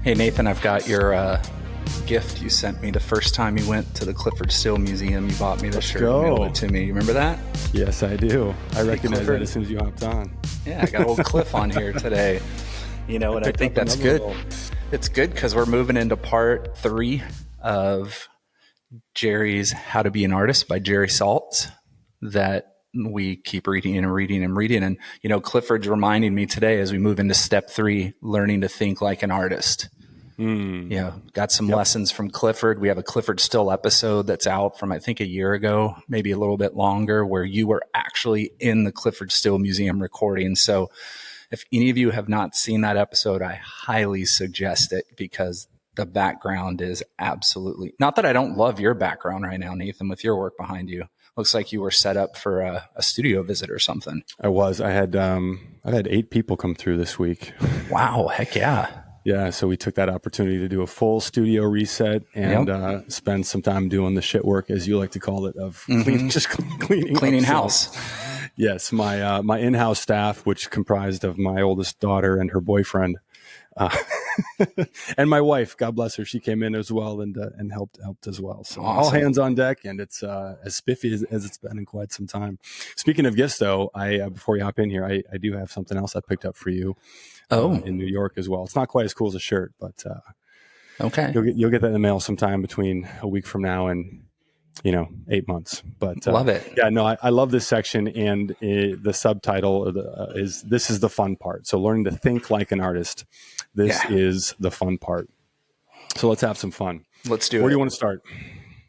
Hey, Nathan, I've got your gift you sent me the first time you went to the Clifford Still Museum. You bought me the shirt and mailed it to me. You remember that? Yes, I do. I recognize Clifford. that as soon as you hopped on. Yeah, I got old Cliff on here today. You know, and I think that's good. It's good because we're moving into part 3 of Jerry's How to Be an Artist by Jerry Saltz that we keep reading and reading and reading. And, you know, Clifford's reminding me today as we move into step 3, learning to think like an artist. Got some lessons from Clifford. We have a Clifford Still episode that's out from, I think, a year ago, maybe a little bit longer, where you were actually in the Clifford Still Museum recording. So if any of you have not seen that episode, I highly suggest it because the background is absolutely, not that I don't love your background right now, Nathan, with your work behind you. Looks like you were set up for a studio visit or something. I was. I've had 8 people come through this week. Wow. Heck yeah. Yeah. So we took that opportunity to do a full studio reset and spend some time doing the shit work, as you like to call it, of cleaning house. Yes. My in-house staff, which comprised of my oldest daughter and her boyfriend, and my wife, God bless her, she came in as well and helped as well. So awesome. All hands on deck, and it's as spiffy as it's been in quite some time. Speaking of gifts, though, I before you hop in here, I do have something else I picked up for you. In New York as well. It's not quite as cool as a shirt, but okay, you'll get that in the mail sometime between a week from now and 8 months. But love it. Yeah, no, I love this section, and the subtitle is "This is the fun part." So learning to think like an artist. This is the fun part. So let's have some fun. Let's do it. Where do you want to start?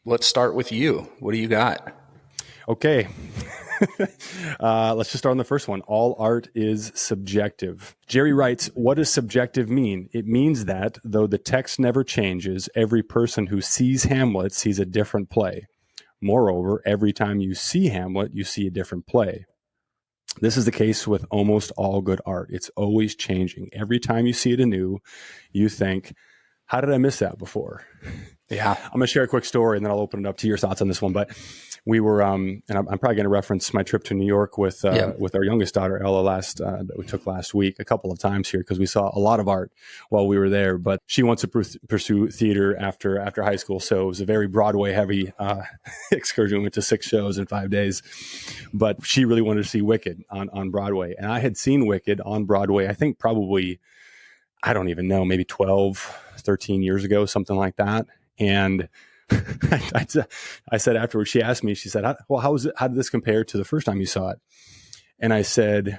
Let's start with you. What do you got? Okay. Let's just start on the first one. All art is subjective. Jerry writes, what does subjective mean? It means that, though the text never changes, every person who sees Hamlet sees a different play. Moreover, every time you see Hamlet, you see a different play. This is the case with almost all good art. It's always changing. Every time you see it anew, you think, how did I miss that before? Yeah. I'm going to share a quick story and then I'll open it up to your thoughts on this one. But we were, and I'm probably going to reference my trip to New York with our youngest daughter, Ella, that we took last week a couple of times here because we saw a lot of art while we were there. But she wants to pursue theater after high school. So it was a very Broadway heavy excursion. We went to 6 shows in 5 days. But she really wanted to see Wicked on Broadway. And I had seen Wicked on Broadway, I think probably, I don't even know, maybe 12, 13 years ago, something like that. And I said afterwards, she asked me, she said, well, how did this compare to the first time you saw it? And I said,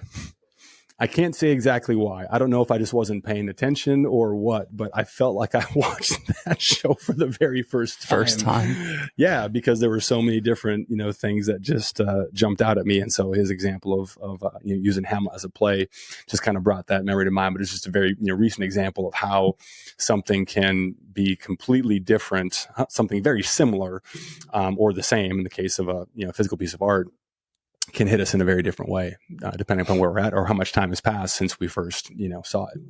I can't say exactly why. I don't know if I just wasn't paying attention or what, but I felt like I watched that show for the very first time. Yeah, because there were so many different, things that just jumped out at me. And so his example of using Hamlet as a play just kind of brought that memory to mind. But it's just a very recent example of how something can be completely different, something very similar or the same in the case of a physical piece of art, can hit us in a very different way, depending upon where we're at or how much time has passed since we first, saw it.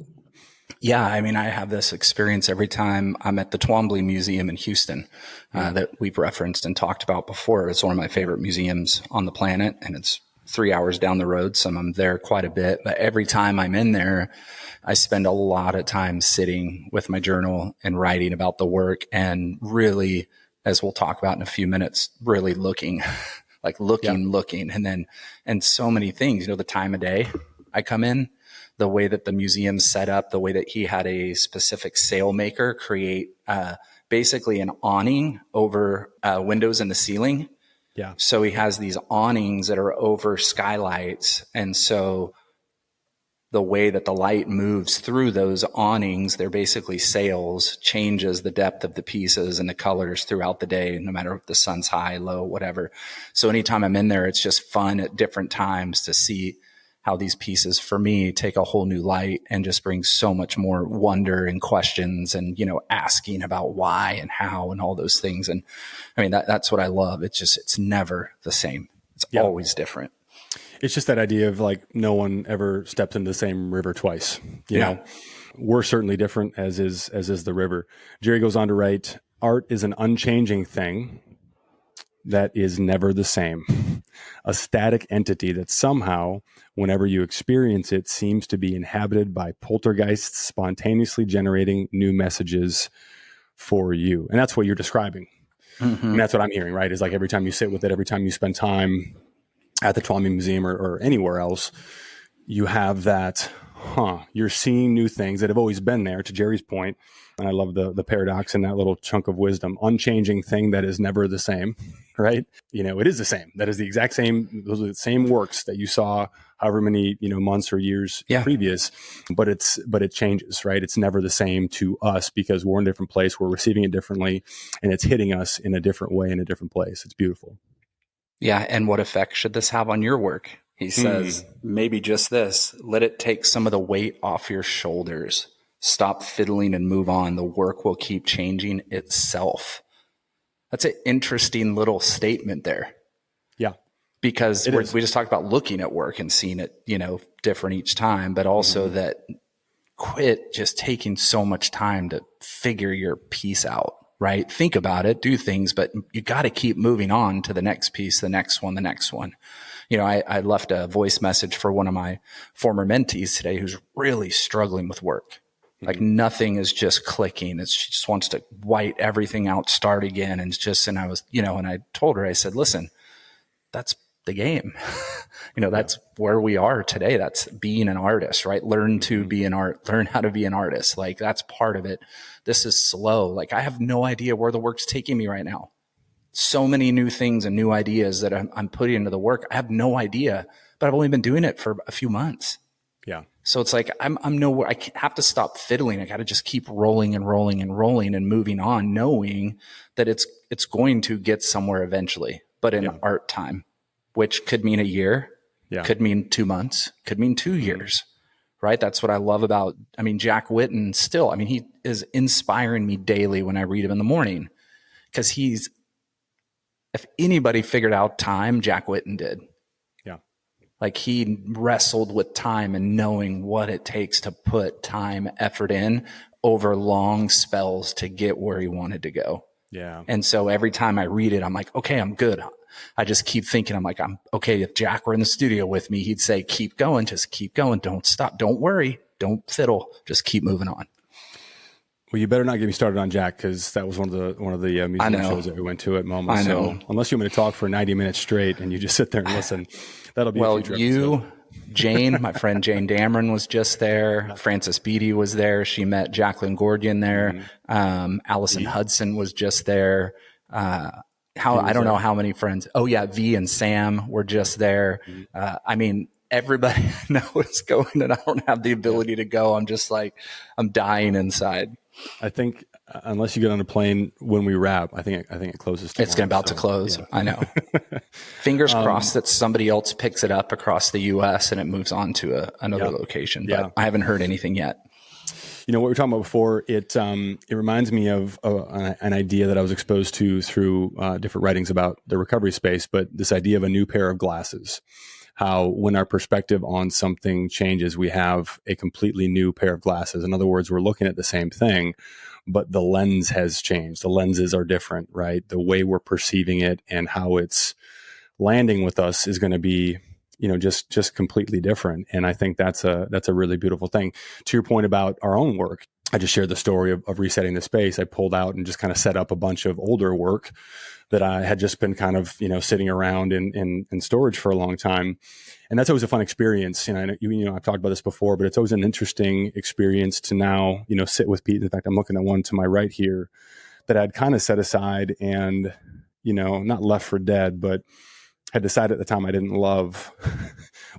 Yeah. I mean, I have this experience every time I'm at the Twombly Museum in Houston that we've referenced and talked about before. It's one of my favorite museums on the planet, and it's 3 hours down the road. So I'm there quite a bit, but every time I'm in there, I spend a lot of time sitting with my journal and writing about the work and really, as we'll talk about in a few minutes, really looking. Looking, and so many things, the time of day I come in, the way that the museum's set up, the way that he had a specific sail maker create basically an awning over windows in the ceiling. Yeah. So he has these awnings that are over skylights. And so the way that the light moves through those awnings, they're basically sails, changes the depth of the pieces and the colors throughout the day, no matter if the sun's high, low, whatever. So anytime I'm in there, it's just fun at different times to see how these pieces, for me, take a whole new light and just bring so much more wonder and questions and, asking about why and how and all those things. And I mean, that's what I love. It's never the same. It's always different. It's just that idea of like no one ever steps into the same river twice. You know, we're certainly different, as is the river. Jerry goes on to write, art is an unchanging thing that is never the same. a static entity that somehow, whenever you experience it, seems to be inhabited by poltergeists spontaneously generating new messages for you. And that's what you're describing. Mm-hmm. And that's what I'm hearing, right? Is like every time you sit with it, every time you spend time at the Tuolumne Museum or anywhere else, you have that, you're seeing new things that have always been there, to Jerry's point. And I love the paradox in that little chunk of wisdom, unchanging thing that is never the same, right? It is the same. That is the exact same, those are the same works that you saw however many, months or years previous, but it changes, right? It's never the same to us because we're in a different place. We're receiving it differently and it's hitting us in a different way, in a different place. It's beautiful. Yeah. And what effect should this have on your work? He says, maybe just this, let it take some of the weight off your shoulders. Stop fiddling and move on. The work will keep changing itself. That's an interesting little statement there. Yeah. Because we just talked about looking at work and seeing it, different each time, but also that quit just taking so much time to figure your piece out, right? Think about it, do things, but you got to keep moving on to the next piece, the next one, the next one. I left a voice message for one of my former mentees today who's really struggling with work. Like nothing is just clicking. She just wants to white everything out, start again. And I was, and I told her, I said, listen, that's the game. That's where we are today. That's being an artist, right? Learn to be an learn how to be an artist. Like that's part of it. This is slow. Like I have no idea where the work's taking me right now. So many new things and new ideas that I'm putting into the work. I have no idea, but I've only been doing it for a few months. Yeah. So it's like, I'm nowhere. I have to stop fiddling. I got to just keep rolling and rolling and rolling and moving on, knowing that it's going to get somewhere eventually, but in art time, which could mean a year, could mean 2 months, could mean 2 years, right? That's what I love about, Jack Whitten still, he is inspiring me daily when I read him in the morning because if anybody figured out time, Jack Whitten did. Yeah. Like he wrestled with time and knowing what it takes to put time, effort in over long spells to get where he wanted to go. Yeah. And so every time I read it, I'm like, okay, I'm good. I just keep thinking, I'm okay. If Jack were in the studio with me, he'd say, keep going, just keep going. Don't stop. Don't worry. Don't fiddle. Just keep moving on. Well, you better not get me started on Jack because that was one of the museum shows that we went to at MoMA. I know. So unless you want me to talk for 90 minutes straight and you just sit there and listen, that'll be a future episode. Jane, my friend Jane Dameron was just there. Frances Beatty was there. She met Jacqueline Gordian there. Allison Hudson was just there. I don't know how many friends. Oh yeah, V and Sam were just there. Everybody I know is going, and I don't have the ability to go. I'm just like, I'm dying inside. I think unless you get on a plane when we wrap, I think it closes tomorrow. It's about to close. Yeah. I know. Fingers crossed that somebody else picks it up across the U.S. and it moves on to another location. But I haven't heard anything yet. What we were talking about before, it reminds me of an idea that I was exposed to through different writings about the recovery space, but this idea of a new pair of glasses. How when our perspective on something changes, we have a completely new pair of glasses. In other words, we're looking at the same thing, but the lens has changed. The lenses are different, right? The way we're perceiving it and how it's landing with us is going to be, just completely different. And I think that's a really beautiful thing. To your point about our own work, I just shared the story of resetting the space. I pulled out and just kind of set up a bunch of older work that I had just been kind of, sitting around in storage for a long time. And that's always a fun experience. And I've talked about this before, but it's always an interesting experience to now, sit with Pete. In fact, I'm looking at one to my right here that I'd kind of set aside and, not left for dead, but had decided at the time I didn't love,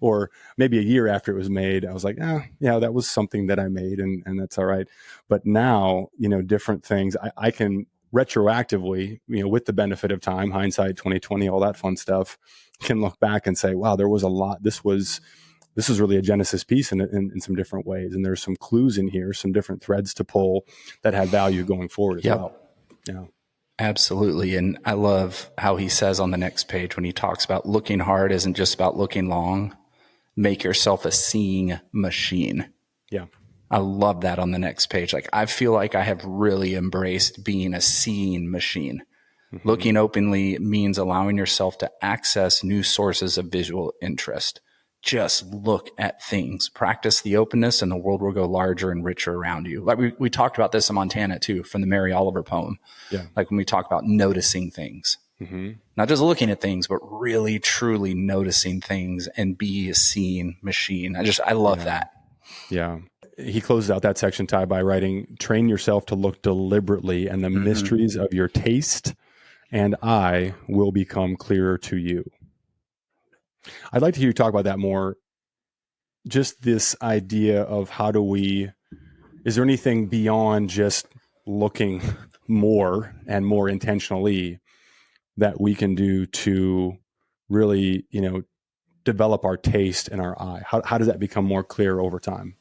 or maybe a year after it was made, I was like, that was something that I made and that's all right. But now, different things I can retroactively, with the benefit of time, hindsight, 2020, all that fun stuff, can look back and say, wow, there was a lot. This was really a Genesis piece in some different ways. And there's some clues in here, some different threads to pull that had value going forward as well. Yeah. Absolutely. And I love how he says on the next page when he talks about looking hard isn't just about looking long. Make yourself a seeing machine. Yeah. I love that on the next page. Like, I feel like I have really embraced being a seeing machine. Mm-hmm. Looking openly means allowing yourself to access new sources of visual interest. Just look at things, practice the openness, and the world will go larger and richer around you. Like we talked about this in Montana too, from the Mary Oliver poem. Yeah. Like when we talk about noticing things, not just looking at things, but really truly noticing things and be a seeing machine. I love that. Yeah. He closes out that section, Ty, by writing, train yourself to look deliberately, and the mysteries of your taste and eye will become clearer to you. I'd like to hear you talk about that more. Just this idea of is there anything beyond just looking more and more intentionally that we can do to really, develop our taste and our eye? How does that become more clear over time?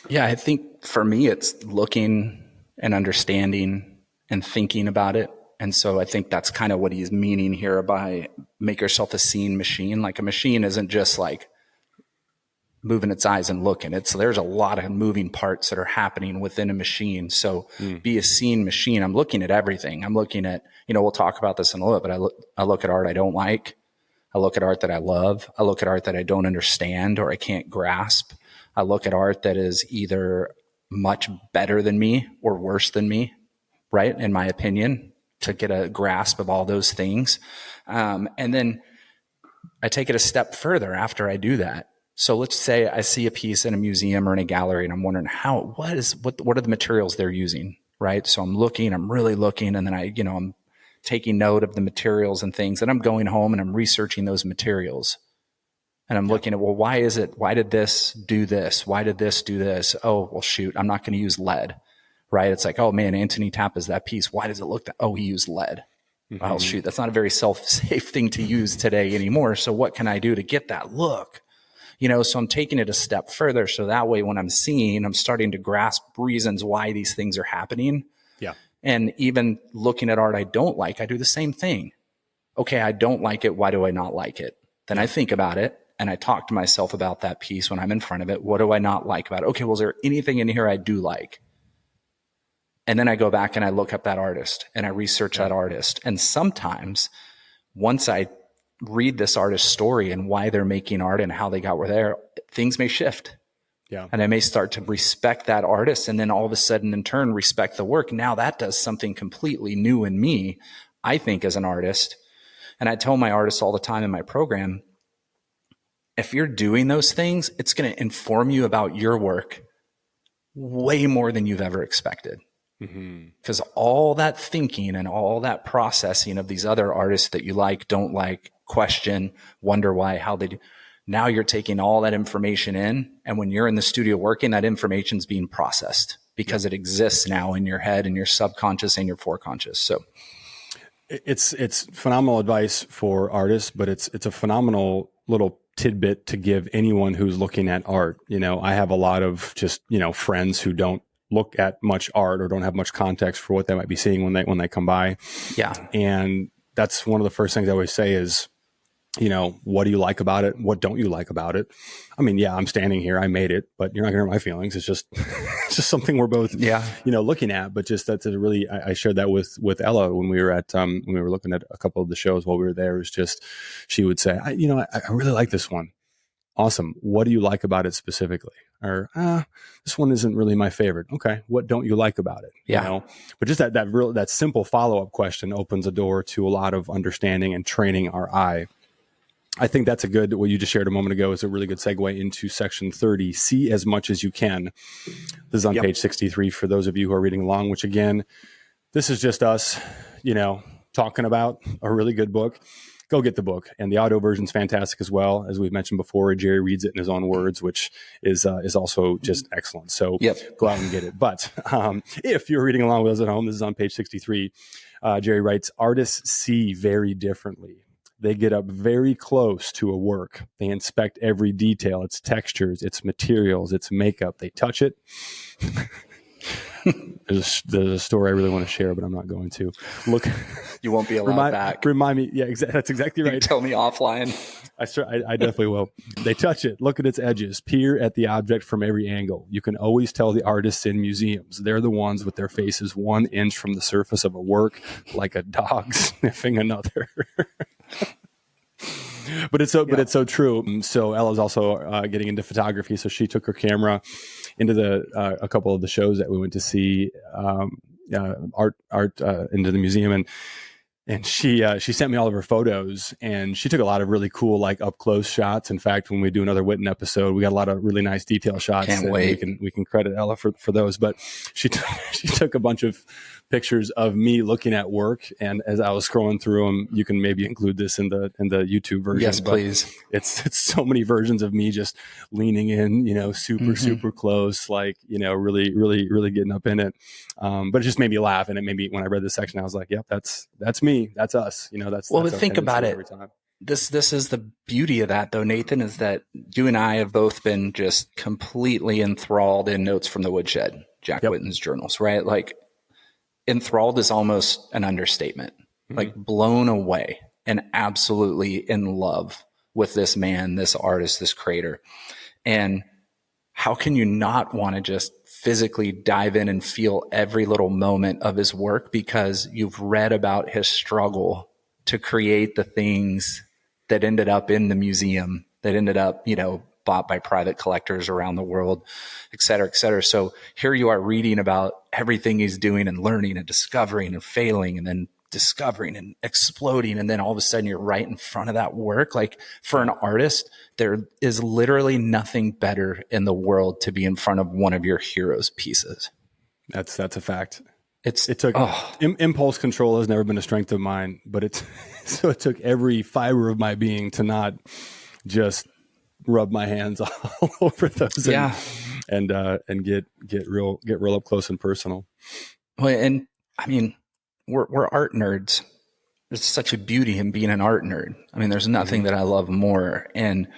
Yeah, I think for me, it's looking and understanding and thinking about it. And so I think that's kind of what he's meaning here by make yourself a seeing machine. Like a machine isn't just like moving its eyes and looking. There's a lot of moving parts that are happening within a machine. So be a seeing machine. I'm looking at everything. I'm looking at, we'll talk about this in a little bit, but I look at art I don't like. I look at art that I love. I look at art that I don't understand or I can't grasp. I look at art that is either much better than me or worse than me, right? In my opinion, to get a grasp of all those things. And then I take it a step further after I do that. So let's say I see a piece in a museum or in a gallery and I'm wondering what are the materials they're using, right? So I'm really looking, and then I'm taking note of the materials and things, and I'm going home and I'm researching those materials. And I'm looking at, why did this do this? Why did this do this? Oh, well, shoot, I'm not going to use lead, right? It's like, oh man, Anthony Tappa's that piece. Why does it look that? Oh, he used lead. Oh, shoot, that's not a very safe thing to use today anymore. So what can I do to get that look? So I'm taking it a step further. So that way, when I'm seeing, I'm starting to grasp reasons why these things are happening. Yeah. And even looking at art I don't like, I do the same thing. Okay, I don't like it. Why do I not like it? Then I think about it and I talk to myself about that piece when I'm in front of it. What do I not like about it? Okay, well, is there anything in here I do like? And then I go back and I look up that artist and I research that artist. And sometimes once I read this artist's story and why they're making art and how they got where they're, things may shift. Yeah. And I may start to respect that artist, and then all of a sudden in turn respect the work. Now that does something completely new in me, I think, as an artist. And I tell my artists all the time in my program, if you're doing those things, it's going to inform you about your work way more than you've ever expected. Because all that thinking and all that processing of these other artists that you like, don't like, question, wonder why, how they do. Now you're taking all that information in. And when you're in the studio working, that information's being processed because it exists now in your head and your subconscious and your foreconscious. So it's phenomenal advice for artists, but it's a phenomenal little tidbit to give anyone who's looking at art. I have a lot of just, friends who don't look at much art or don't have much context for what they might be seeing when they come by. Yeah. And that's one of the first things I always say is, what do you like about it? What don't you like about it? I mean, yeah, I'm standing here, I made it, but you're not gonna hurt my feelings. It's just, it's just something we're both, looking at. But just that's a really, I shared that with Ella when we were at, when we were looking at a couple of the shows while we were there. It was just, she would say, I really like this one. Awesome. What do you like about it specifically? Or, this one isn't really my favorite. Okay. What don't you like about it? Yeah. But just that simple follow-up question opens a door to a lot of understanding and training our eye. I think that's what you just shared a moment ago is a really good segue into section 30. See as much as you can. This is on page 63 for those of you who are reading along, which again, this is just us, talking about a really good book. Go get the book. And the audio version is fantastic as well. As we've mentioned before, Jerry reads it in his own words, which is also just excellent. So go out and get it. But if you're reading along with us at home, this is on page 63. Jerry writes, artists see very differently. They get up very close to a work. They inspect every detail, its textures, its materials, its makeup. They touch it. there's a story I really want to share, but I'm not going to. Look, you won't be allowed back. Remind me. Yeah, that's exactly right. You tell me offline. I definitely will. They touch it. Look at its edges. Peer at the object from every angle. You can always tell the artists in museums. They're the ones with their faces 1 inch from the surface of a work, like a dog sniffing another. But it's so true. So Ella's also getting into photography. So she took her camera into a couple of the shows that we went to see, art into the museum, and she sent me all of her photos, and she took a lot of really cool, like, up close shots. In fact, when we do another Witten episode, we got a lot of really nice detail shots. Can't wait. We can credit Ella for those. But she took a bunch of pictures of me looking at work, and as I was scrolling through them, you can maybe include this in the YouTube version. Yes, please. It's so many versions of me just leaning in, super close, like, really, really, really getting up in it. But it just made me laugh, and it made me, when I read this section, I was like, "Yep, that's me, that's us." That's but think about it. This is the beauty of that, though, Nathan, is that you and I have both been just completely enthralled in Notes from the Woodshed, Jack Whitten's journals, right? Like, enthralled is almost an understatement. Like, blown away and absolutely in love with this man, this artist, this creator. And how can you not want to just physically dive in and feel every little moment of his work, because you've read about his struggle to create the things that ended up in the museum, that ended up, bought by private collectors around the world, et cetera, et cetera. So here you are reading about everything he's doing and learning and discovering and failing and then discovering and exploding. And then all of a sudden you're right in front of that work. Like, for an artist, there is literally nothing better in the world to be in front of one of your hero's pieces. That's a fact. Impulse control has never been a strength of mine, but it took every fiber of my being to not just rub my hands all over those and get real up close and personal. Well, and I mean, we're art nerds. There's such a beauty in being an art nerd. I mean, there's nothing that I love more. And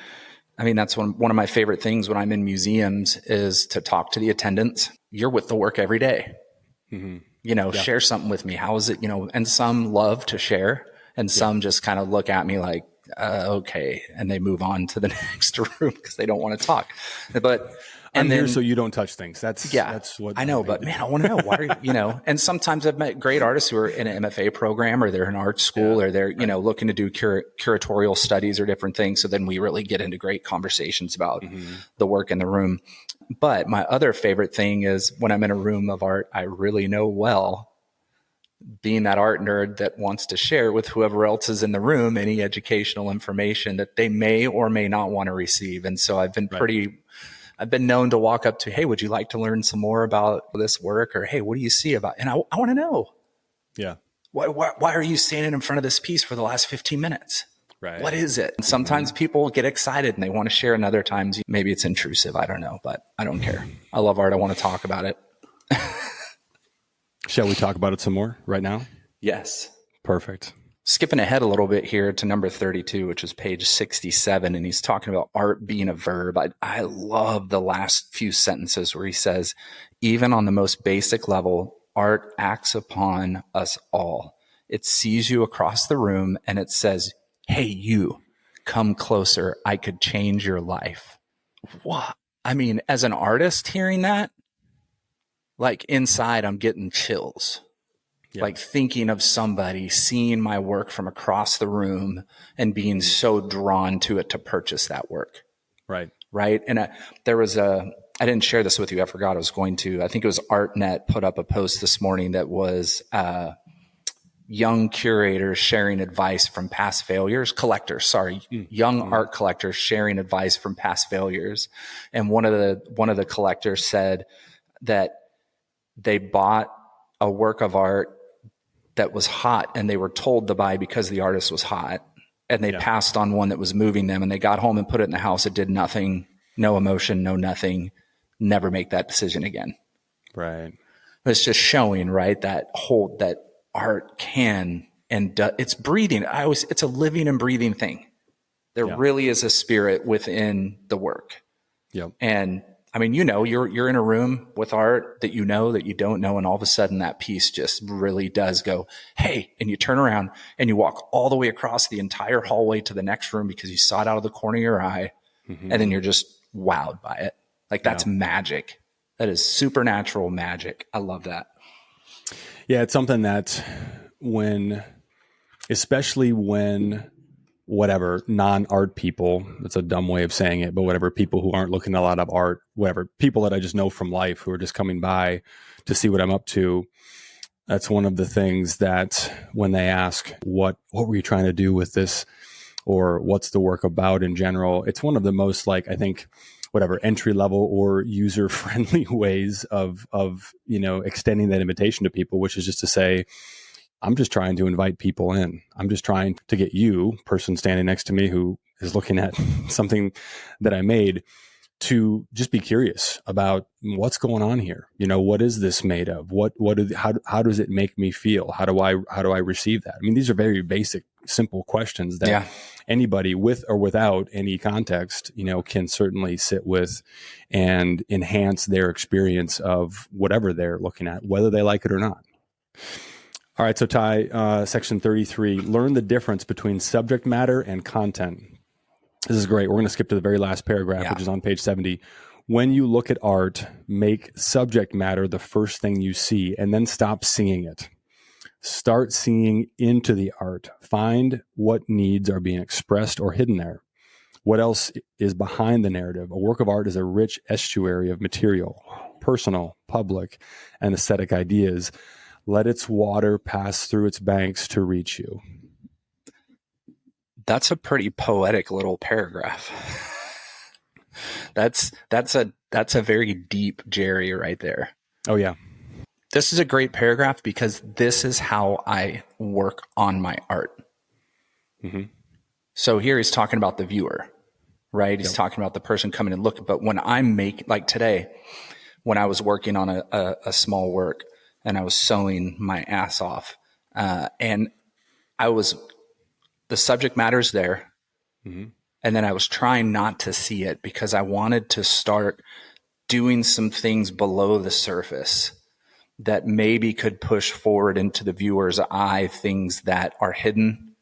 I mean, that's one of my favorite things when I'm in museums is to talk to the attendants. You're with the work every day. Share something with me. How is it? And some love to share, and some just kind of look at me like, okay, and they move on to the next room because they don't want to talk. But I'm here so you don't touch things. That's what I know. But man, I want to know why are you. And sometimes I've met great artists who are in an MFA program, or they're in art school, or they're looking to do curatorial studies or different things. So then we really get into great conversations about the work in the room. But my other favorite thing is when I'm in a room of art I really know well, being that art nerd that wants to share with whoever else is in the room any educational information that they may or may not want to receive. And so I've been I've been known to walk up to, hey, would you like to learn some more about this work? Or, hey, what do you see about? And I want to know. Yeah. Why are you standing in front of this piece for the last 15 minutes? Right. What is it? And sometimes people get excited and they want to share, and other times maybe it's intrusive. I don't know, but I don't care. I love art. I want to talk about it. Shall we talk about it some more right now? Yes. Perfect. Skipping ahead a little bit here to number 32, which is page 67, and he's talking about art being a verb. I love the last few sentences where he says, even on the most basic level, art acts upon us all. It sees you across the room and it says, hey, you, come closer. I could change your life. What? I mean, as an artist hearing that, like inside, I'm getting chills. Yeah. Like thinking of somebody seeing my work from across the room and being so drawn to it to purchase that work. Right. Right. And I didn't share this with you. I forgot I was going to. I think it was ArtNet put up a post this morning that was young curators sharing advice from past failures, young art collectors sharing advice from past failures. And one of the collectors said that they bought a work of art that was hot and they were told to buy because the artist was hot, and they passed on one that was moving them, and they got home and put it in the house. It did nothing, no emotion, no nothing, never make that decision again. Right. It's just showing, right, that art can and it's breathing. It's a living and breathing thing. There really is a spirit within the work. Yep. And I mean, you're in a room with art that you know that you don't know, and all of a sudden that piece just really does go, hey, and you turn around and you walk all the way across the entire hallway to the next room because you saw it out of the corner of your eye, and then you're just wowed by it. Like that's magic. That is supernatural magic. I love that. Yeah, it's something that especially when whatever non-art people, that's a dumb way of saying it, but whatever people who aren't looking at a lot of art, whatever people that I just know from life who are just coming by to see what I'm up to. That's one of the things that when they ask, what were you trying to do with this? Or what's the work about in general? It's one of the most I think, whatever entry level or user friendly ways of, extending that invitation to people, which is just to say, I'm just trying to invite people in. I'm just trying to get you, person standing next to me who is looking at something that I made, to just be curious about what's going on here. What is this made of? How does it make me feel? How do I receive that? I mean, these are very basic, simple questions that anybody with or without any context, can certainly sit with and enhance their experience of whatever they're looking at, whether they like it or not. All right. So Ty, section 33, learn the difference between subject matter and content. This is great. We're going to skip to the very last paragraph, which is on page 70. When you look at art, make subject matter the first thing you see, and then stop seeing it. Start seeing into the art. Find what needs are being expressed or hidden there. What else is behind the narrative? A work of art is a rich estuary of material, personal, public, and aesthetic ideas. Let its water pass through its banks to reach you. That's a pretty poetic little paragraph. That's a very deep Jerry right there. Oh yeah. This is a great paragraph because this is how I work on my art. Mm-hmm. So here he's talking about the viewer, right? He's talking about the person coming and looking. But when I make, like today, when I was working on a small work and I was sewing my ass off, and the subject matter's there. Mm-hmm. And then I was trying not to see it because I wanted to start doing some things below the surface that maybe could push forward into the viewer's eye things that are hidden,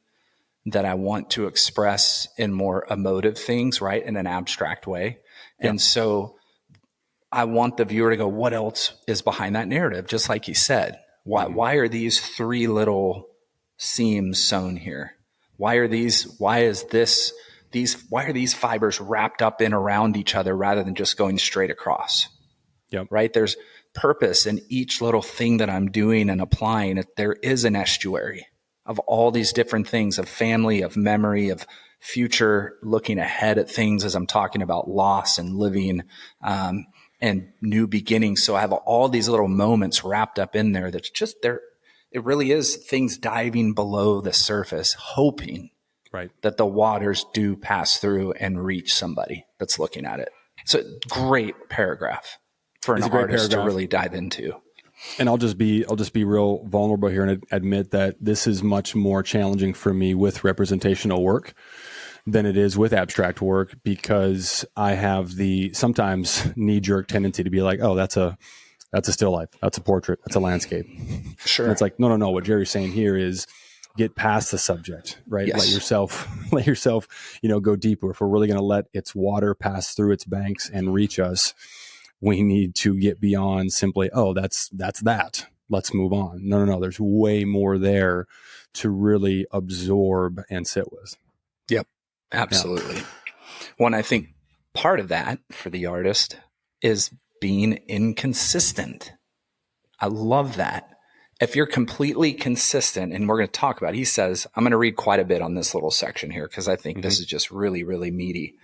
that I want to express in more emotive things, right? In an abstract way. Yeah. And so I want the viewer to go, what else is behind that narrative? Just like he said, why are these three little seams sewn here? Why are these fibers wrapped up in around each other rather than just going straight across? Yep. Right? There's purpose in each little thing that I'm doing and applying. There is an estuary of all these different things, of family, of memory, of future, looking ahead at things as I'm talking about loss and living, and new beginnings. So I have all these little moments wrapped up in there that's just there. It really is things diving below the surface, hoping that the waters do pass through and reach somebody that's looking at it. So great paragraph for an artist to really dive into. And I'll just be real vulnerable here and admit that this is much more challenging for me with representational work than it is with abstract work, because I have the sometimes knee-jerk tendency to be like, oh, that's a still life. That's a portrait. That's a landscape. Sure. And it's like, no. What Jerry's saying here is get past the subject, right? Yes. Let yourself, go deeper. If we're really going to let its water pass through its banks and reach us, we need to get beyond simply, oh, that's that. Let's move on. No. There's way more there to really absorb and sit with. Yep. Absolutely. Yeah. Well, I think part of that for the artist is being inconsistent. I love that. If you're completely consistent, and we're going to talk about it, he says, I'm going to read quite a bit on this little section here because I think this is just really, really meaty.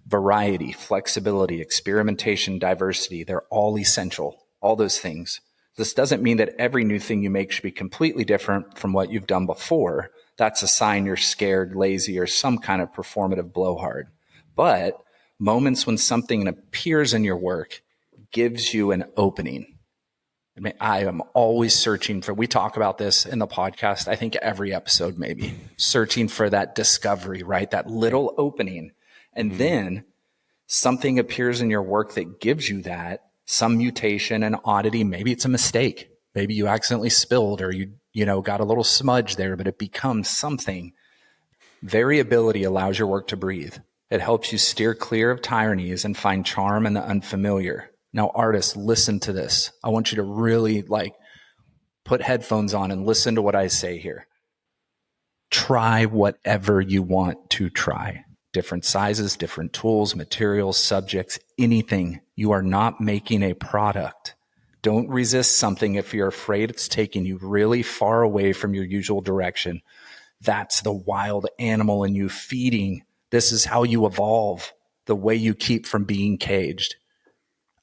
Variety, flexibility, experimentation, diversity, they're all essential, all those things. This doesn't mean that every new thing you make should be completely different from what you've done before. That's a sign you're scared, lazy, or some kind of performative blowhard. But moments when something appears in your work gives you an opening. I mean, I am always searching for, we talk about this in the podcast, I think every episode maybe, searching for that discovery, right? That little opening. And then something appears in your work that gives you that, some mutation, an oddity. Maybe it's a mistake. Maybe you accidentally spilled, or you got a little smudge there, but it becomes something. Variability allows your work to breathe. It helps you steer clear of tyrannies and find charm in the unfamiliar. Now, artists, listen to this. I want you to really put headphones on and listen to what I say here. Try whatever you want to try. Different sizes, different tools, materials, subjects, anything. You are not making a product. Don't resist something if you're afraid it's taking you really far away from your usual direction. That's the wild animal in you feeding. This is how you evolve, the way you keep from being caged.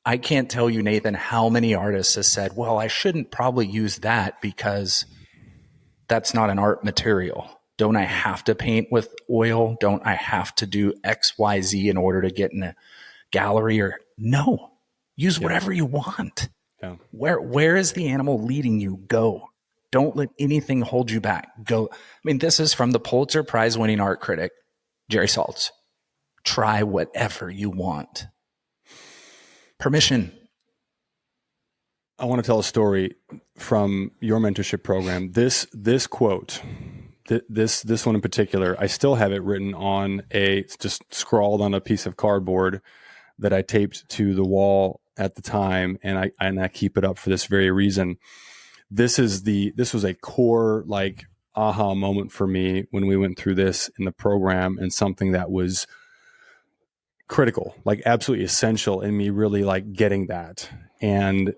I can't tell you, Nathan, how many artists have said, well, I shouldn't probably use that because that's not an art material. Don't I have to paint with oil? Don't I have to do X, Y, Z in order to get in a gallery? Or no, use whatever you want. Yeah. Where is the animal leading you? Go. Don't let anything hold you back. Go. I mean, this is from the Pulitzer Prize winning art critic, Jerry Saltz. Try whatever you want. Permission. I want to tell a story from your mentorship program. This quote, this one in particular, I still have it written on just scrawled on a piece of cardboard that I taped to the wall at the time, and I keep it up for this very reason. This was a core aha moment for me when we went through this in the program, and something that was critical, absolutely essential in me really getting that. And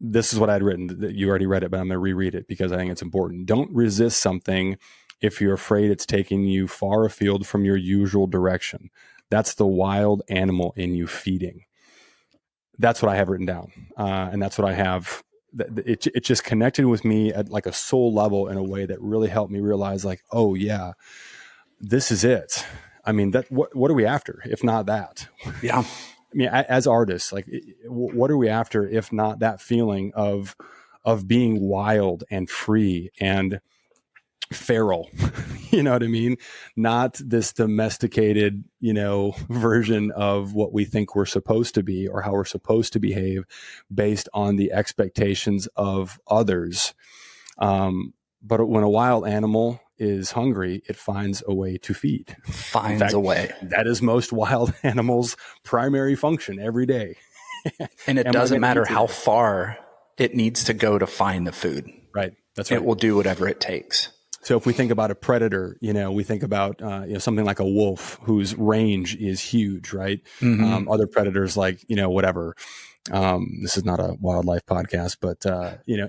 this is what I'd written. You already read it, but I'm going to reread it because I think it's important. Don't resist something if you're afraid it's taking you far afield from your usual direction. That's the wild animal in you feeding. That's what I have written down. And that's what I have. It just connected with me at a soul level in a way that really helped me realize oh yeah, this is it. I mean, what are we after if not that? Yeah. I mean, as artists, what are we after if not that feeling of being wild and free and feral? You know what I mean? Not this domesticated, version of what we think we're supposed to be or how we're supposed to behave based on the expectations of others. But when a wild animal is hungry, it finds a way to feed. Finds a way. That is most wild animals' primary function every day. And it doesn't matter how far it needs to go to find the food. Right. That's right. It will do whatever it takes. So if we think about a predator, we think about something like a wolf whose range is huge, right? Mm-hmm. Other predators whatever. This is not a wildlife podcast, but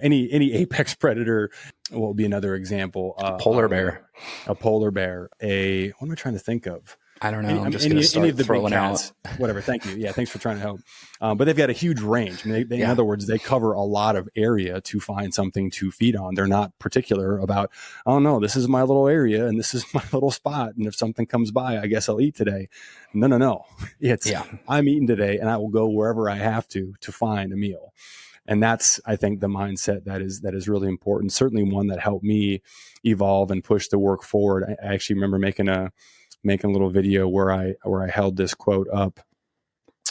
any apex predator will be another example. Polar bear. A polar bear. What am I trying to think of? I don't know. I'm just going to start throwing out. Whatever. Thank you. Yeah. Thanks for trying to help. But they've got a huge range. I mean, in other words, they cover a lot of area to find something to feed on. They're not particular about, oh no, this is my little area and this is my little spot. And if something comes by, I guess I'll eat today. No. I'm eating today and I will go wherever I have to find a meal. And that's, I think, the mindset that is really important. Certainly one that helped me evolve and push the work forward. I actually remember making a little video where I held this quote up.